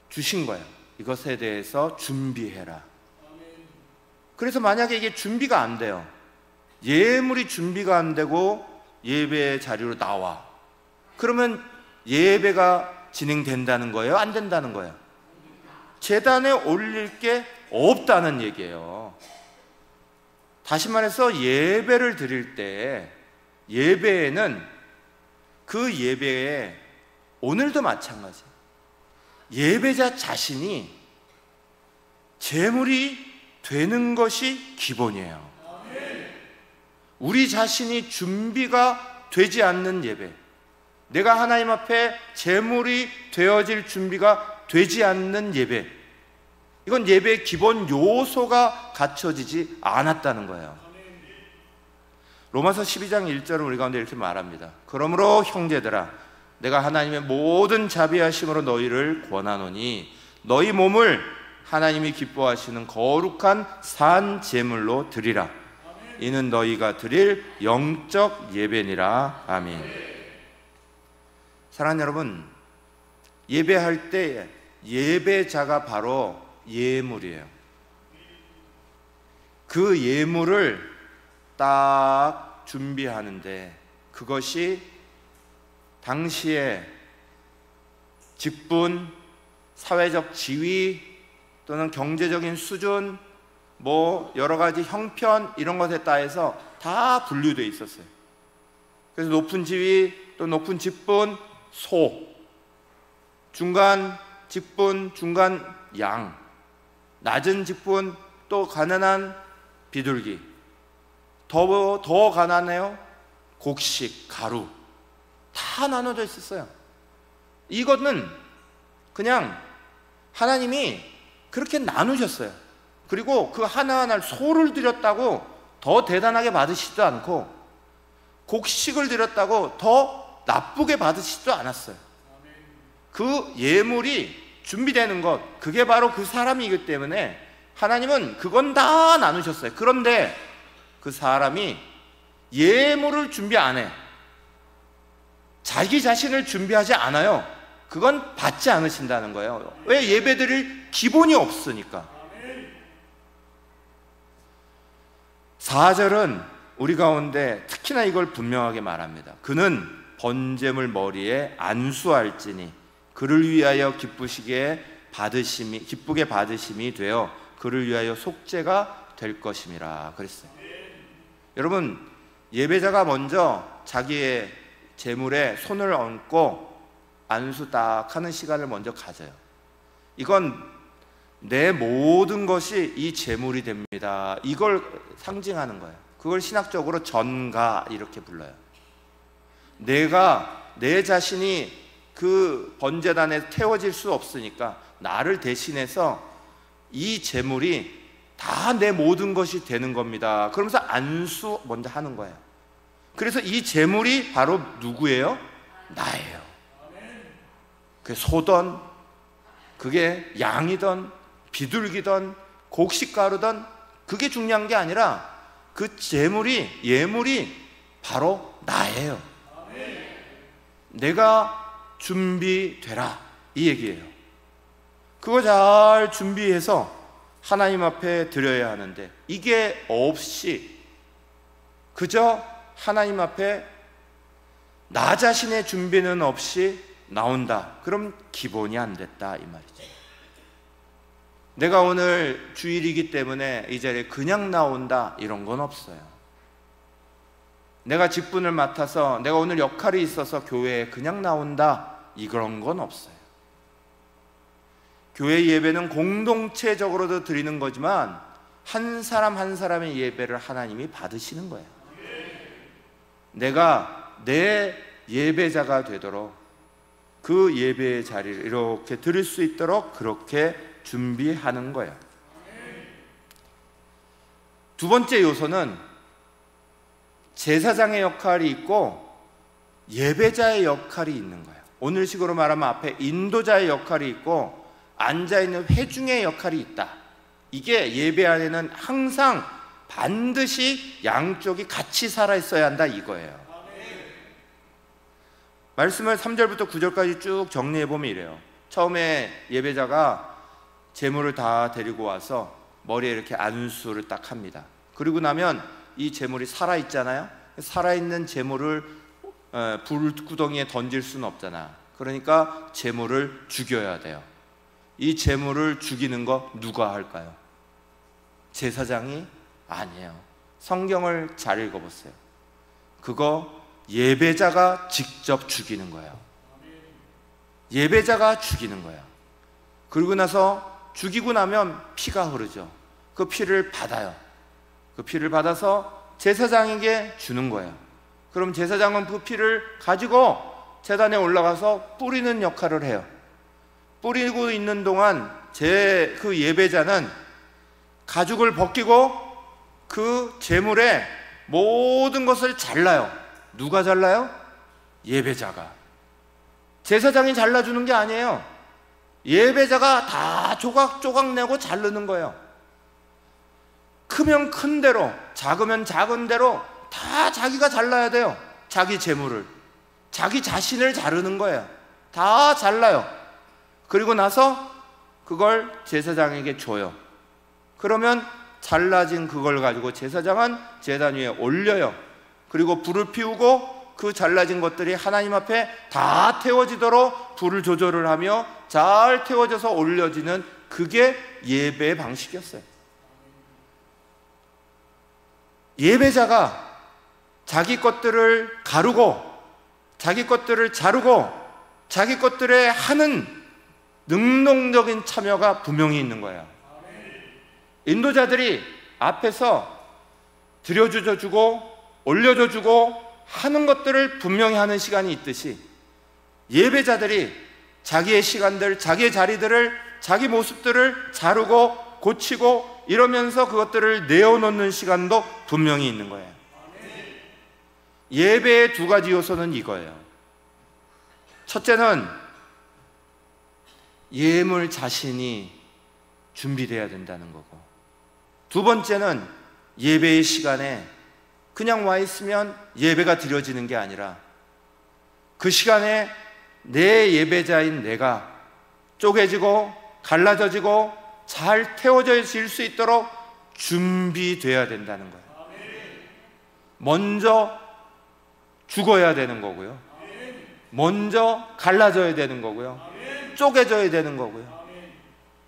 주신 거예요. 이것에 대해서 준비해라. 그래서 만약에 이게 준비가 안 돼요, 예물이 준비가 안 되고 예배 자리로 나와, 그러면 예배가 진행된다는 거예요? 안 된다는 거예요? 제단에 올릴 게 없다는 얘기예요. 다시 말해서 예배를 드릴 때, 예배에는 그 예배에 오늘도 마찬가지, 예배자 자신이 제물이 되는 것이 기본이에요. 우리 자신이 준비가 되지 않는 예배, 내가 하나님 앞에 제물이 되어질 준비가 되지 않는 예배, 이건 예배의 기본 요소가 갖춰지지 않았다는 거예요. 로마서 12장 1절은 우리 가운데 이렇게 말합니다. 그러므로 형제들아, 내가 하나님의 모든 자비하심으로 너희를 권하노니 너희 몸을 하나님이 기뻐하시는 거룩한 산 제물로 드리라. 이는 너희가 드릴 영적 예배니라. 아멘. 사랑하는 여러분, 예배할 때 예배자가 바로 예물이에요. 그 예물을 딱 준비하는데, 그것이 당시에 직분, 사회적 지위 또는 경제적인 수준, 뭐 여러 가지 형편, 이런 것에 따라서 다 분류되어 있었어요. 그래서 높은 지위, 또 높은 직분, 소, 중간 직분, 중간 양, 낮은 직분, 또 가난한 비둘기, 더 가난해요, 곡식, 가루, 다 나눠져 있었어요. 이거는 그냥 하나님이 그렇게 나누셨어요. 그리고 그 하나하나를, 소를 드렸다고 더 대단하게 받으시지도 않고, 곡식을 드렸다고 더 나쁘게 받으시지도 않았어요. 그 예물이 준비되는 것, 그게 바로 그 사람이기 때문에 하나님은 그건 다 나누셨어요. 그런데 그 사람이 예물을 준비 안 해, 자기 자신을 준비하지 않아요. 그건 받지 않으신다는 거예요. 왜? 예배드릴 기본이 없으니까. 4절은 우리 가운데 특히나 이걸 분명하게 말합니다. 그는 번제물 머리에 안수할지니 그를 위하여 기쁘게 받으심이 되어 그를 위하여 속죄가 될 것임이라 그랬어요. 여러분, 예배자가 먼저 자기의 제물에 손을 얹고 안수 딱 하는 시간을 먼저 가져요. 이건 내 모든 것이 이 제물이 됩니다, 이걸 상징하는 거예요. 그걸 신학적으로 전가 이렇게 불러요. 내 자신이 그 번제단에 태워질 수 없으니까 나를 대신해서 이 제물이 다 내 모든 것이 되는 겁니다. 그러면서 안수 먼저 하는 거예요. 그래서 이 제물이 바로 누구예요? 나예요. 그게 소든, 그게 양이든 비둘기든 곡식가루든 그게 중요한 게 아니라 그 제물이, 예물이 바로 나예요. 내가 준비되라, 이 얘기예요. 그거 잘 준비해서 하나님 앞에 드려야 하는데, 이게 없이 그저 하나님 앞에 나 자신의 준비는 없이 나온다, 그럼 기본이 안 됐다 이 말이죠. 내가 오늘 주일이기 때문에 이 자리에 그냥 나온다, 이런 건 없어요. 내가 직분을 맡아서 내가 오늘 역할이 있어서 교회에 그냥 나온다, 이런 건 없어요. 교회 예배는 공동체적으로도 드리는 거지만 한 사람 한 사람의 예배를 하나님이 받으시는 거예요. 내가 내 예배자가 되도록 그 예배의 자리를 이렇게 드릴 수 있도록 그렇게 준비하는 거예요. 두 번째 요소는 제사장의 역할이 있고 예배자의 역할이 있는 거예요. 오늘식으로 말하면 앞에 인도자의 역할이 있고 앉아있는 회중의 역할이 있다, 이게 예배 안에는 항상 반드시 양쪽이 같이 살아있어야 한다 이거예요. 말씀을 3절부터 9절까지 쭉 정리해보면 이래요. 처음에 예배자가 제물을 다 데리고 와서 머리에 이렇게 안수를 딱 합니다. 그리고 나면 이 제물이 살아있잖아요. 살아있는 제물을 불구덩이에 던질 수는 없잖아. 그러니까 제물을 죽여야 돼요. 이 제물을 죽이는 거 누가 할까요? 제사장이? 아니에요. 성경을 잘 읽어보세요. 그거 예배자가 직접 죽이는 거예요. 예배자가 죽이는 거예요. 그리고 나서 죽이고 나면 피가 흐르죠. 그 피를 받아요. 그 피를 받아서 제사장에게 주는 거예요. 그럼 제사장은 그 피를 가지고 제단에 올라가서 뿌리는 역할을 해요. 뿌리고 있는 동안 그 예배자는 가죽을 벗기고 그 제물에 모든 것을 잘라요. 누가 잘라요? 예배자가. 제사장이 잘라주는 게 아니에요. 예배자가 다 조각조각 내고 자르는 거예요. 크면 큰 대로, 작으면 작은 대로 다 자기가 잘라야 돼요. 자기 제물을, 자기 자신을 자르는 거예요. 다 잘라요. 그리고 나서 그걸 제사장에게 줘요. 그러면 잘라진 그걸 가지고 제사장은 제단 위에 올려요. 그리고 불을 피우고 그 잘라진 것들이 하나님 앞에 다 태워지도록 불을 조절을 하며 잘 태워져서 올려지는, 그게 예배의 방식이었어요. 예배자가 자기 것들을 가르고 자기 것들을 자르고 자기 것들에 하는 능동적인 참여가 분명히 있는 거예요. 인도자들이 앞에서 들여주져 주고 올려줘 주고 하는 것들을 분명히 하는 시간이 있듯이, 예배자들이 자기의 시간들, 자기의 자리들을, 자기 모습들을 자르고 고치고 이러면서 그것들을 내어놓는 시간도 분명히 있는 거예요. 예배의 두 가지 요소는 이거예요. 첫째는 예물 자신이 준비되어야 된다는 거고, 두 번째는 예배의 시간에 그냥 와 있으면 예배가 드려지는 게 아니라 그 시간에 내 예배자인 내가 쪼개지고 갈라져지고 잘 태워질 수 있도록 준비되어야 된다는 거예요. 먼저 죽어야 되는 거고요. 먼저 갈라져야 되는 거고요. 쪼개져야 되는 거고요.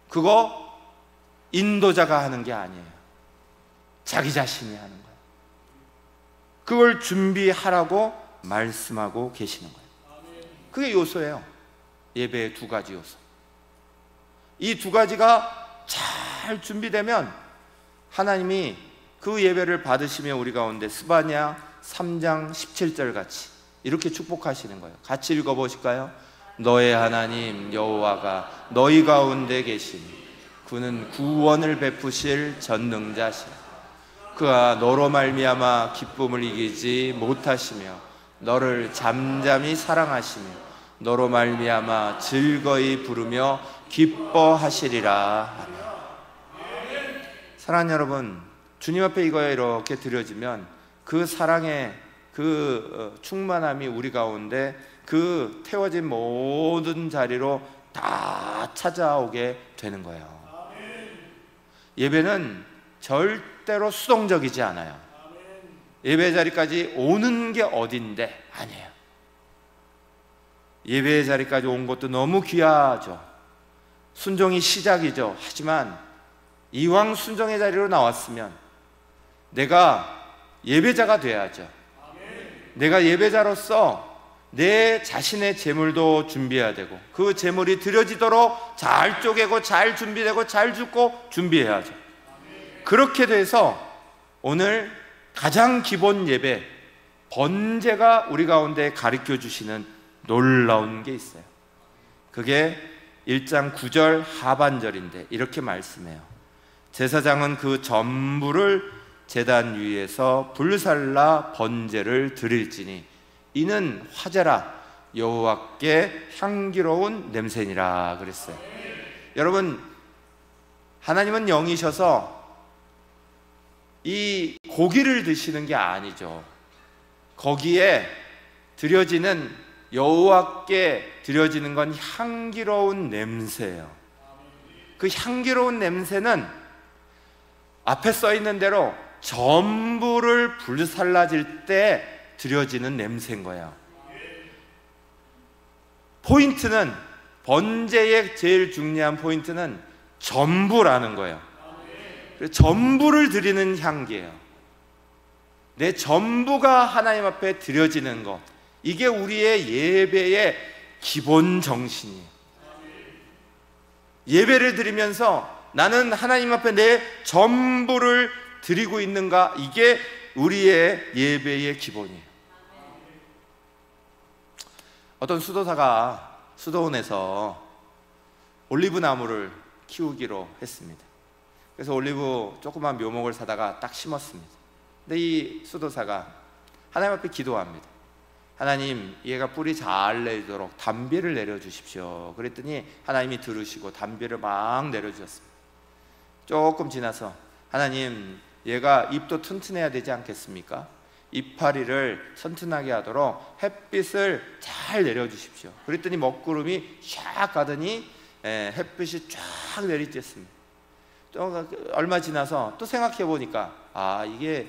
그거 인도자가 하는 게 아니에요. 자기 자신이 하는 거예요. 그걸 준비하라고 말씀하고 계시는 거예요. 그게 요소예요. 예배의 두 가지 요소. 이 두 가지가 잘 준비되면 하나님이 그 예배를 받으시며 우리 가운데 스바냐 3장 17절 같이 이렇게 축복하시는 거예요. 같이 읽어보실까요? 너의 하나님 여호와가 너희 가운데 계시니 그는 구원을 베푸실 전능자시라. 그가 너로 말미암아 기쁨을 이기지 못하시며 너를 잠잠히 사랑하시며 너로 말미암아 즐거이 부르며 기뻐하시리라. 사랑하는 여러분, 주님 앞에 이거에 이렇게 드려지면 그 사랑의 그 충만함이 우리 가운데 그 태워진 모든 자리로 다 찾아오게 되는 거예요. 예배는 절대로 수동적이지 않아요. 예배 자리까지 오는 게 어딘데 아니에요. 예배 자리까지 온 것도 너무 귀하죠. 순종이 시작이죠. 하지만 이왕 순종의 자리로 나왔으면 내가 예배자가 돼야죠. 내가 예배자로서 내 자신의 제물도 준비해야 되고 그 제물이 드려지도록 잘 쪼개고 잘 준비되고 잘 줍고 준비해야죠. 그렇게 돼서 오늘 가장 기본 예배 번제가 우리 가운데 가르쳐 주시는 놀라운 게 있어요. 그게 1장 9절 하반절인데 이렇게 말씀해요. 제사장은 그 전부를 제단 위에서 불살라 번제를 드릴지니 이는 화제라 여호와께 향기로운 냄새니라 그랬어요. 여러분, 하나님은 영이셔서 이 고기를 드시는 게 아니죠. 거기에 드려지는, 여호와께 드려지는 건 향기로운 냄새예요. 그 향기로운 냄새는 앞에 써 있는 대로 전부를 불살라질 때 드려지는 냄새인 거예요. 포인트는, 번제의 제일 중요한 포인트는 전부라는 거예요. 전부를 드리는 향기예요. 내 전부가 하나님 앞에 드려지는 것, 이게 우리의 예배의 기본 정신이에요. 예배를 드리면서 나는 하나님 앞에 내 전부를 드리고 있는가, 이게 우리의 예배의 기본이에요. 어떤 수도사가 수도원에서 올리브 나무를 키우기로 했습니다. 그래서 올리브 조그만 묘목을 사다가 딱 심었습니다. 근데 이 수도사가 하나님 앞에 기도합니다. 하나님, 얘가 뿌리 잘 내도록 단비를 내려주십시오. 그랬더니 하나님이 들으시고 단비를 막 내려주셨습니다. 조금 지나서 하나님, 얘가 잎도 튼튼해야 되지 않겠습니까? 이파리를 튼튼하게 하도록 햇빛을 잘 내려주십시오. 그랬더니 먹구름이 샥 가더니 햇빛이 쫙 내리쬐습니다. 또 얼마 지나서 또 생각해 보니까 이게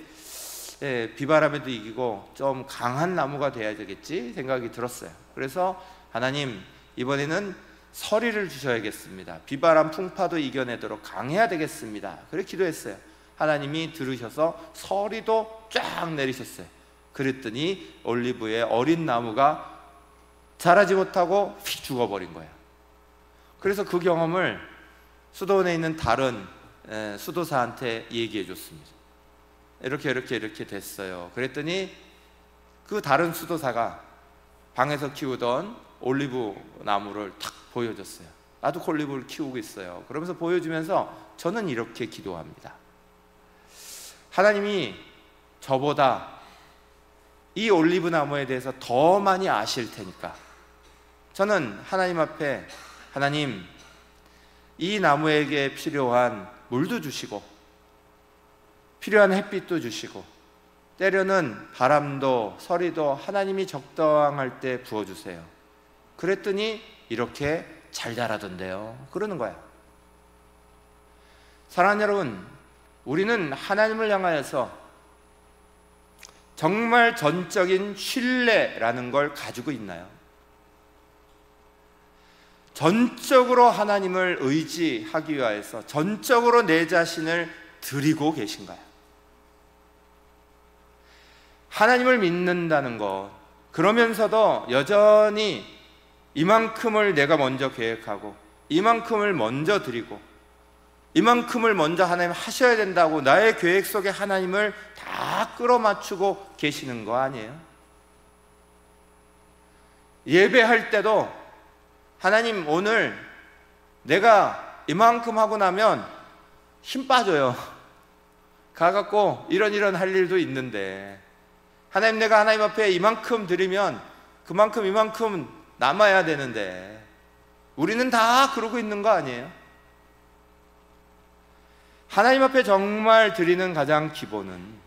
비바람에도 이기고 좀 강한 나무가 돼야 되겠지 생각이 들었어요. 그래서 하나님, 이번에는 서리를 주셔야겠습니다. 비바람 풍파도 이겨내도록 강해야 되겠습니다. 그렇게 기도했어요. 하나님이 들으셔서 서리도 쫙 내리셨어요. 그랬더니 올리브의 어린 나무가 자라지 못하고 휙 죽어버린 거예요. 그래서 그 경험을 수도원에 있는 다른 수도사한테 얘기해 줬습니다. 이렇게 됐어요. 그랬더니 그 다른 수도사가 방에서 키우던 올리브 나무를 탁 보여줬어요. 나도 올리브를 키우고 있어요. 그러면서 보여주면서 저는 이렇게 기도합니다. 하나님이 저보다 이 올리브 나무에 대해서 더 많이 아실 테니까 저는 하나님 앞에, 하나님, 이 나무에게 필요한 물도 주시고 필요한 햇빛도 주시고 때로는 바람도 서리도 하나님이 적당할 때 부어주세요. 그랬더니 이렇게 잘 자라던데요. 그러는 거야. 사랑하는 여러분, 우리는 하나님을 향하여서 정말 전적인 신뢰라는 걸 가지고 있나요? 전적으로 하나님을 의지하기 위해서 전적으로 내 자신을 드리고 계신가요? 하나님을 믿는다는 것, 그러면서도 여전히 이만큼을 내가 먼저 계획하고 이만큼을 먼저 드리고 이만큼을 먼저 하나님 하셔야 된다고 나의 계획 속에 하나님을 다 끌어맞추고 계시는 거 아니에요? 예배할 때도 하나님, 오늘 내가 이만큼 하고 나면 힘 빠져요. 가갖고 이런 할 일도 있는데 하나님, 내가 하나님 앞에 이만큼 드리면 그만큼 이만큼 남아야 되는데 우리는 다 그러고 있는 거 아니에요? 하나님 앞에 정말 드리는 가장 기본은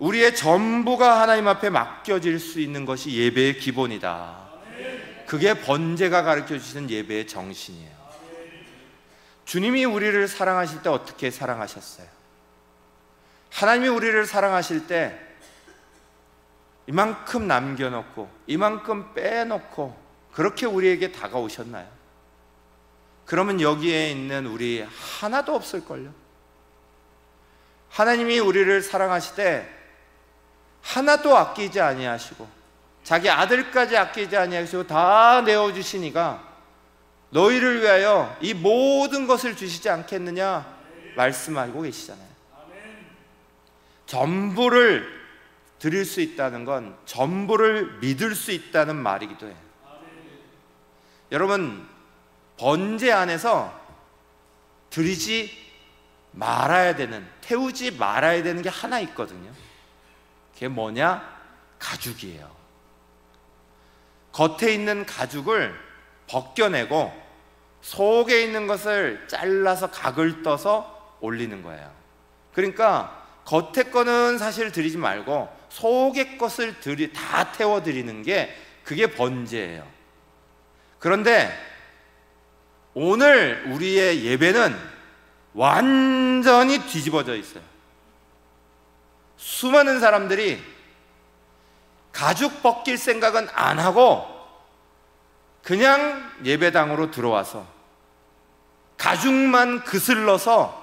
우리의 전부가 하나님 앞에 맡겨질 수 있는 것이 예배의 기본이다. 그게 번제가 가르쳐주시는 예배의 정신이에요. 주님이 우리를 사랑하실 때 어떻게 사랑하셨어요? 하나님이 우리를 사랑하실 때 이만큼 남겨놓고 이만큼 빼놓고 그렇게 우리에게 다가오셨나요? 그러면 여기에 있는 우리 하나도 없을걸요? 하나님이 우리를 사랑하실 때 하나도 아끼지 아니하시고 자기 아들까지 아끼지 아니하시고 다 내어주시니까 너희를 위하여 이 모든 것을 주시지 않겠느냐 말씀하고 계시잖아요. 전부를 드릴 수 있다는 건 전부를 믿을 수 있다는 말이기도 해요. 여러분, 번제 안에서 드리지 말아야 되는, 태우지 말아야 되는 게 하나 있거든요. 그게 뭐냐? 가죽이에요. 겉에 있는 가죽을 벗겨내고 속에 있는 것을 잘라서 각을 떠서 올리는 거예요. 그러니까 겉에 거는 사실 드리지 말고 속의 것을 다 태워 드리는 게 그게 번제예요. 그런데 오늘 우리의 예배는 완전히 뒤집어져 있어요. 수많은 사람들이 가죽 벗길 생각은 안 하고 그냥 예배당으로 들어와서 가죽만 그슬러서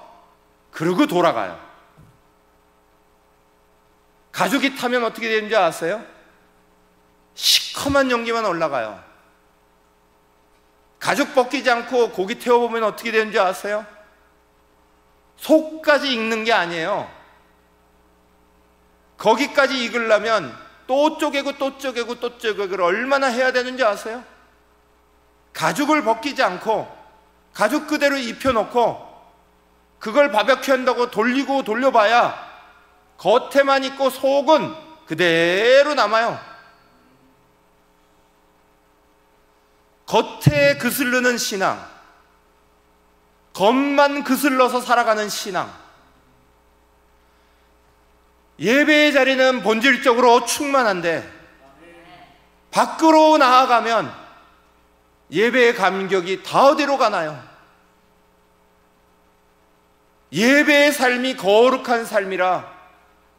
그러고 돌아가요. 가죽이 타면 어떻게 되는지 아세요? 시커먼 연기만 올라가요. 가죽 벗기지 않고 고기 태워보면 어떻게 되는지 아세요? 속까지 익는 게 아니에요. 거기까지 익으려면 또 쪼개고 또 쪼개고 또 쪼개고 얼마나 해야 되는지 아세요? 가죽을 벗기지 않고 가죽 그대로 입혀놓고 그걸 바베큐 한다고 돌리고 돌려봐야 겉에만 있고 속은 그대로 남아요. 겉에 그슬르는 신앙, 겉만 그슬러서 살아가는 신앙. 예배의 자리는 본질적으로 충만한데 밖으로 나아가면 예배의 감격이 다 어디로 가나요? 예배의 삶이 거룩한 삶이라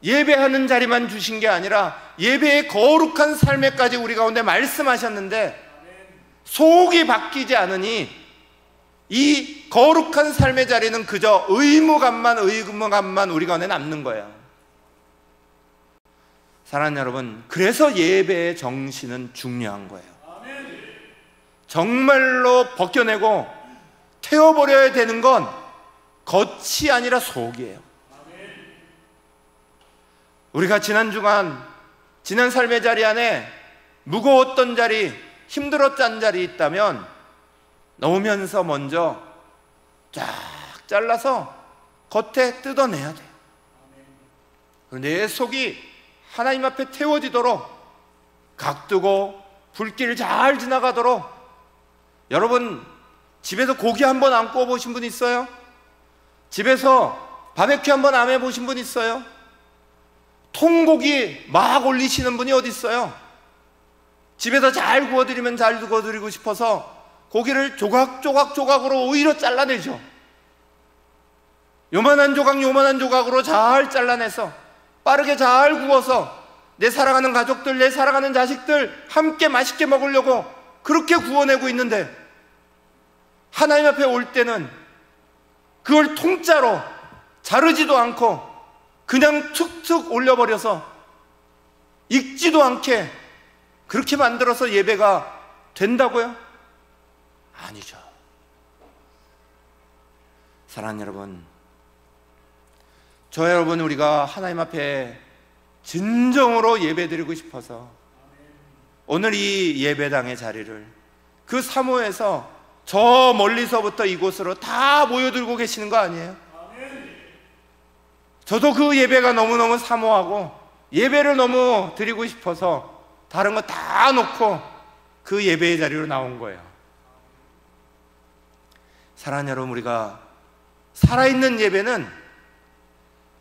예배하는 자리만 주신 게 아니라 예배의 거룩한 삶에까지 우리 가운데 말씀하셨는데 속이 바뀌지 않으니 이 거룩한 삶의 자리는 그저 의무감만 우리 가운데 남는 거예요. 사랑하는 여러분, 그래서 예배의 정신은 중요한 거예요. 정말로 벗겨내고 태워버려야 되는 건 겉이 아니라 속이에요. 우리가 지난 주간, 지난 삶의 자리 안에 무거웠던 자리, 힘들었던 자리 있다면 놓으면서 먼저 쫙 잘라서 겉에 뜯어내야 돼요. 내 속이 하나님 앞에 태워지도록 각두고 불길 잘 지나가도록. 여러분 집에서 고기 한번 안 구워보신 분 있어요? 집에서 바베큐 한번 안 해보신 분 있어요? 통고기 막 올리시는 분이 어디 있어요? 집에서 잘 구워드리면 잘 구워드리고 싶어서 고기를 조각으로 오히려 잘라내죠. 요만한 조각으로 잘 잘라내서 빠르게 잘 구워서 내 사랑하는 가족들, 내 사랑하는 자식들 함께 맛있게 먹으려고 그렇게 구워내고 있는데 하나님 앞에 올 때는 그걸 통짜로 자르지도 않고 그냥 툭툭 올려버려서 익지도 않게 그렇게 만들어서 예배가 된다고요? 아니죠. 사랑하는 여러분, 저 여러분, 우리가 하나님 앞에 진정으로 예배드리고 싶어서 오늘 이 예배당의 자리를 그 사모에서 저 멀리서부터 이곳으로 다 모여들고 계시는 거 아니에요? 저도 그 예배가 너무너무 사모하고 예배를 너무 드리고 싶어서 다른 거 다 놓고 그 예배의 자리로 나온 거예요. 사랑하는 여러분, 우리가 살아있는 예배는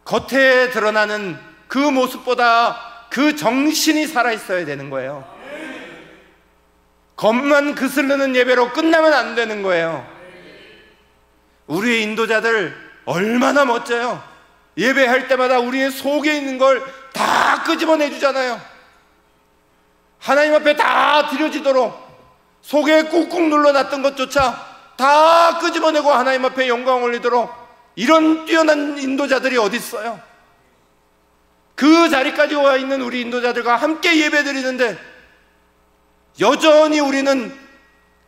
겉에 드러나는 그 모습보다 그 정신이 살아있어야 되는 거예요. 겉만 그슬르는 예배로 끝나면 안 되는 거예요. 우리의 인도자들 얼마나 멋져요. 예배할 때마다 우리의 속에 있는 걸 다 끄집어내 주잖아요. 하나님 앞에 다 드려지도록 속에 꾹꾹 눌러놨던 것조차 다 끄집어내고 하나님 앞에 영광 올리도록 이런 뛰어난 인도자들이 어디 있어요? 그 자리까지 와 있는 우리 인도자들과 함께 예배드리는데 여전히 우리는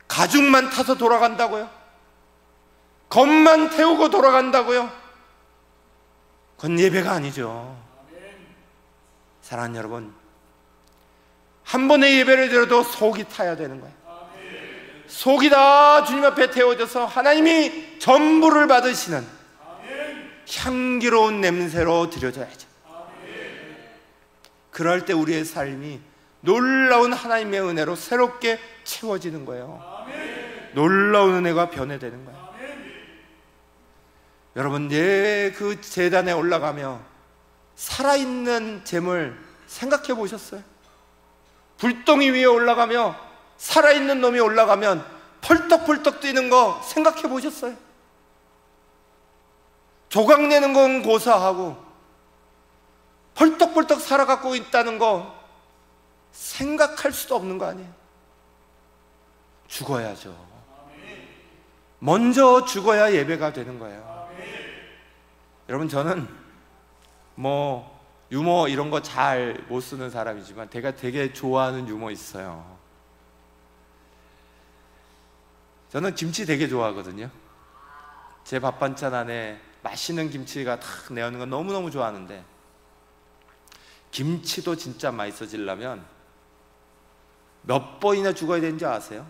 가죽만 타서 돌아간다고요? 겉만 태우고 돌아간다고요? 그건 예배가 아니죠. 사랑하는 여러분, 한 번의 예배를 드려도 속이 타야 되는 거예요. 속이 다 주님 앞에 태워져서 하나님이 전부를 받으시는 향기로운 냄새로 드려져야죠. 그럴 때 우리의 삶이 놀라운 하나님의 은혜로 새롭게 채워지는 거예요. 놀라운 은혜가 변해되는 거예요. 여러분, 그 제단에 올라가며 살아있는 잼을 생각해 보셨어요? 불덩이 위에 올라가며 살아있는 놈이 올라가면 펄떡펄떡 뛰는 거 생각해 보셨어요? 조각내는 건 고사하고 펄떡펄떡 살아가고 있다는 거 생각할 수도 없는 거 아니에요? 죽어야죠. 먼저 죽어야 예배가 되는 거예요. 여러분, 저는 유머 이런 거 잘 못 쓰는 사람이지만 제가 되게 좋아하는 유머 있어요. 저는 김치 되게 좋아하거든요. 제 밥 반찬 안에 맛있는 김치가 탁 내오는 거 너무너무 좋아하는데, 김치도 진짜 맛있어지려면 몇 번이나 죽어야 되는지 아세요?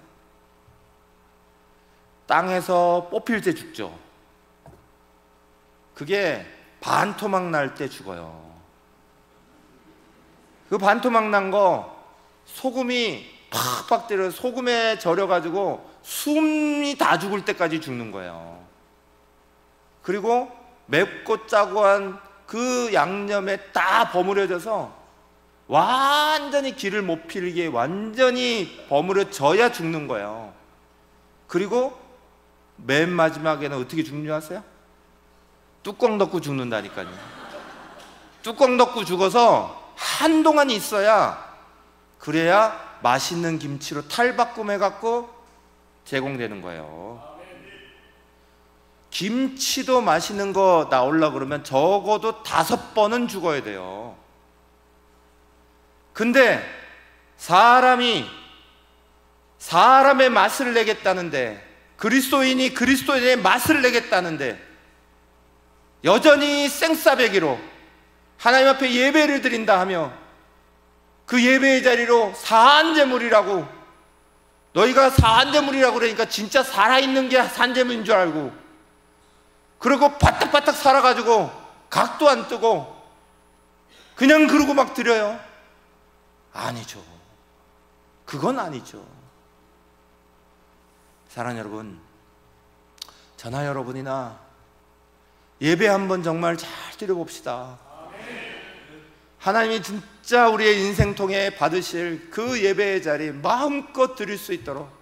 땅에서 뽑힐 때 죽죠. 그게 반토막 날 때 죽어요. 그 반토막 난 거 소금이 팍팍 때려 소금에 절여가지고 숨이 다 죽을 때까지 죽는 거예요. 그리고 맵고 짜고 한 그 양념에 다 버무려져서 완전히 기를 못 필게 완전히 버무려져야 죽는 거예요. 그리고 맨 마지막에는 어떻게 죽는 줄 아세요? 뚜껑 덮고 죽는다니까요. 뚜껑 덮고 죽어서 한동안 있어야, 그래야 맛있는 김치로 탈바꿈해갖고 제공되는 거예요. 김치도 맛있는 거 나오려고 그러면 적어도 5번은 죽어야 돼요. 근데 사람이 사람의 맛을 내겠다는데, 그리스도인이 그리스도인의 맛을 내겠다는데 여전히 생싸배기로 하나님 앞에 예배를 드린다 하며 그 예배의 자리로 산제물이라고, 너희가 산제물이라고 그러니까 진짜 살아있는 게 산제물인 줄 알고, 그리고 바닥바닥 살아가지고 각도 안 뜨고 그냥 그러고 막 드려요? 아니죠. 그건 아니죠. 사랑하는 여러분, 저나 여러분이나 예배 한번 정말 잘 드려봅시다. 하나님이 진짜 우리의 인생통에 받으실 그 예배의 자리 마음껏 드릴 수 있도록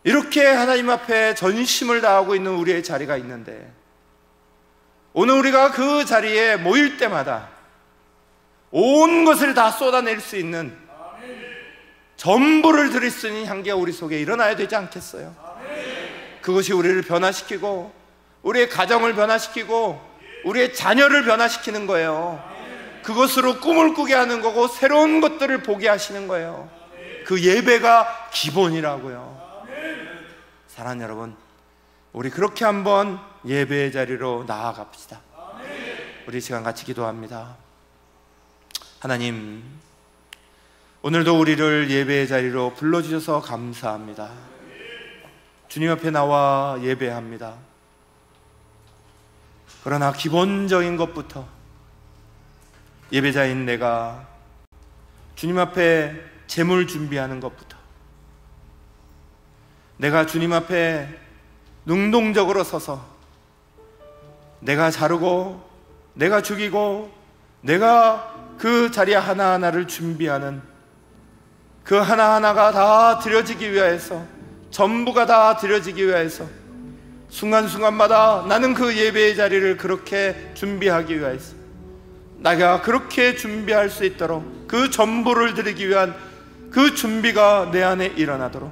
이렇게 하나님 앞에 전심을 다하고 있는 우리의 자리가 있는데, 오늘 우리가 그 자리에 모일 때마다 온 것을 다 쏟아낼 수 있는, 전부를 드릴 수 있는 향기가 우리 속에 일어나야 되지 않겠어요? 그것이 우리를 변화시키고 우리의 가정을 변화시키고 우리의 자녀를 변화시키는 거예요. 그것으로 꿈을 꾸게 하는 거고 새로운 것들을 보게 하시는 거예요. 그 예배가 기본이라고요. 사랑하는 여러분, 우리 그렇게 한번 예배의 자리로 나아갑시다. 우리 시간 같이 기도합니다. 하나님, 오늘도 우리를 예배의 자리로 불러주셔서 감사합니다. 주님 앞에 나와 예배합니다. 그러나 기본적인 것부터 예배자인 내가 주님 앞에 제물 준비하는 것부터, 내가 주님 앞에 능동적으로 서서 내가 자르고 내가 죽이고 내가 그 자리 하나하나를 준비하는 그 하나하나가 다 드려지기 위하여서, 전부가 다 드려지기 위하여서 순간순간마다 나는 그 예배의 자리를 그렇게 준비하기 위하여서, 내가 그렇게 준비할 수 있도록 그 전부를 드리기 위한 그 준비가 내 안에 일어나도록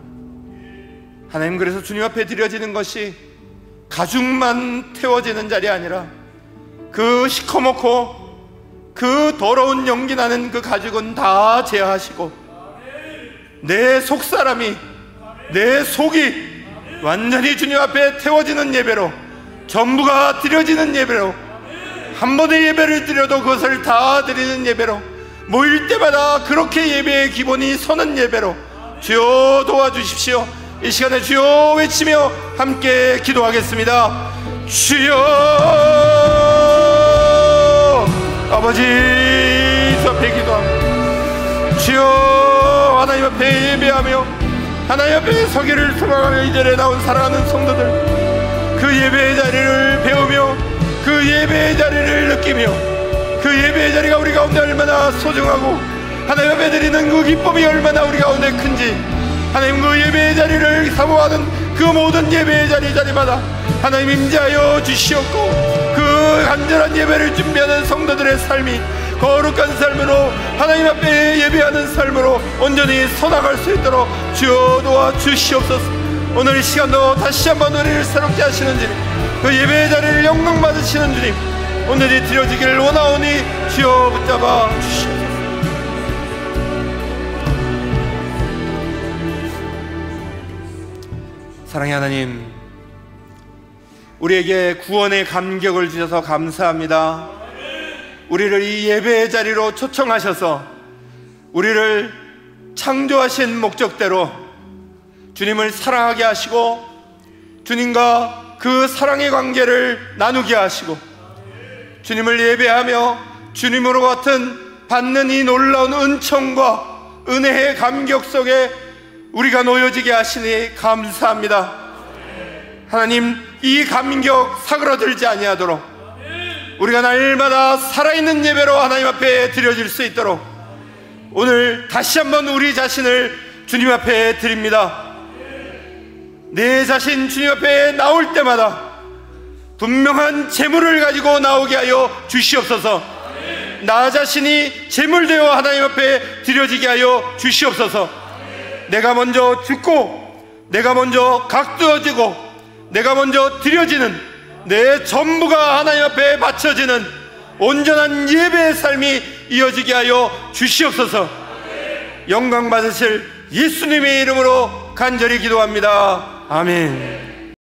하나님, 그래서 주님 앞에 드려지는 것이 가죽만 태워지는 자리 아니라 그 시커멓고 그 더러운 연기 나는 그 가죽은 다 제하시고 내 속사람이, 내 속이 완전히 주님 앞에 태워지는 예배로, 전부가 드려지는 예배로, 한 번의 예배를 드려도 그것을 다 드리는 예배로, 모일 때마다 그렇게 예배의 기본이 서는 예배로 주여 도와주십시오. 이 시간에 주여 외치며 함께 기도하겠습니다. 주여, 아버지 주 앞에 기도합니다. 주여, 하나님 앞에 예배하며 하나님 앞에 서기를 소망하며 이 자리에 나온 사랑하는 성도들, 그 예배의 자리를 배우며 그 예배의 자리를 느끼며 그 예배의 자리가 우리 가운데 얼마나 소중하고 하나님 앞에 드리는 그 기쁨이 얼마나 우리 가운데 큰지, 하나님 그 예배의 자리를 사모하는 그 모든 예배의 자리마다 하나님 임재하여 주시옵고, 그 간절한 예배를 준비하는 성도들의 삶이 거룩한 삶으로 하나님 앞에 예배하는 삶으로 온전히 서나갈 수 있도록 주여 도와 주시옵소서. 오늘 이 시간도 다시 한번 우리를 새롭게 하시는 주님, 그 예배의 자리를 영광 받으시는 주님, 온전히 드려지기를 원하오니 주여 붙잡아 주시옵소서. 사랑의 하나님, 우리에게 구원의 감격을 주셔서 감사합니다. 우리를 이 예배의 자리로 초청하셔서 우리를 창조하신 목적대로 주님을 사랑하게 하시고 주님과 그 사랑의 관계를 나누게 하시고 주님을 예배하며 주님으로 같은 받는 이 놀라운 은총과 은혜의 감격 속에 우리가 놓여지게 하시니 감사합니다. 하나님, 이 감격 사그러들지 아니하도록 우리가 날마다 살아있는 예배로 하나님 앞에 드려질 수 있도록 오늘 다시 한번 우리 자신을 주님 앞에 드립니다. 내 자신 주님 앞에 나올 때마다 분명한 재물을 가지고 나오게 하여 주시옵소서. 나 자신이 재물되어 하나님 앞에 드려지게 하여 주시옵소서. 내가 먼저 죽고 내가 먼저 각두어지고 내가 먼저 드려지는 내 전부가 하나님 앞에 바쳐지는 온전한 예배의 삶이 이어지게 하여 주시옵소서. 영광 받으실 예수님의 이름으로 간절히 기도합니다. 아멘.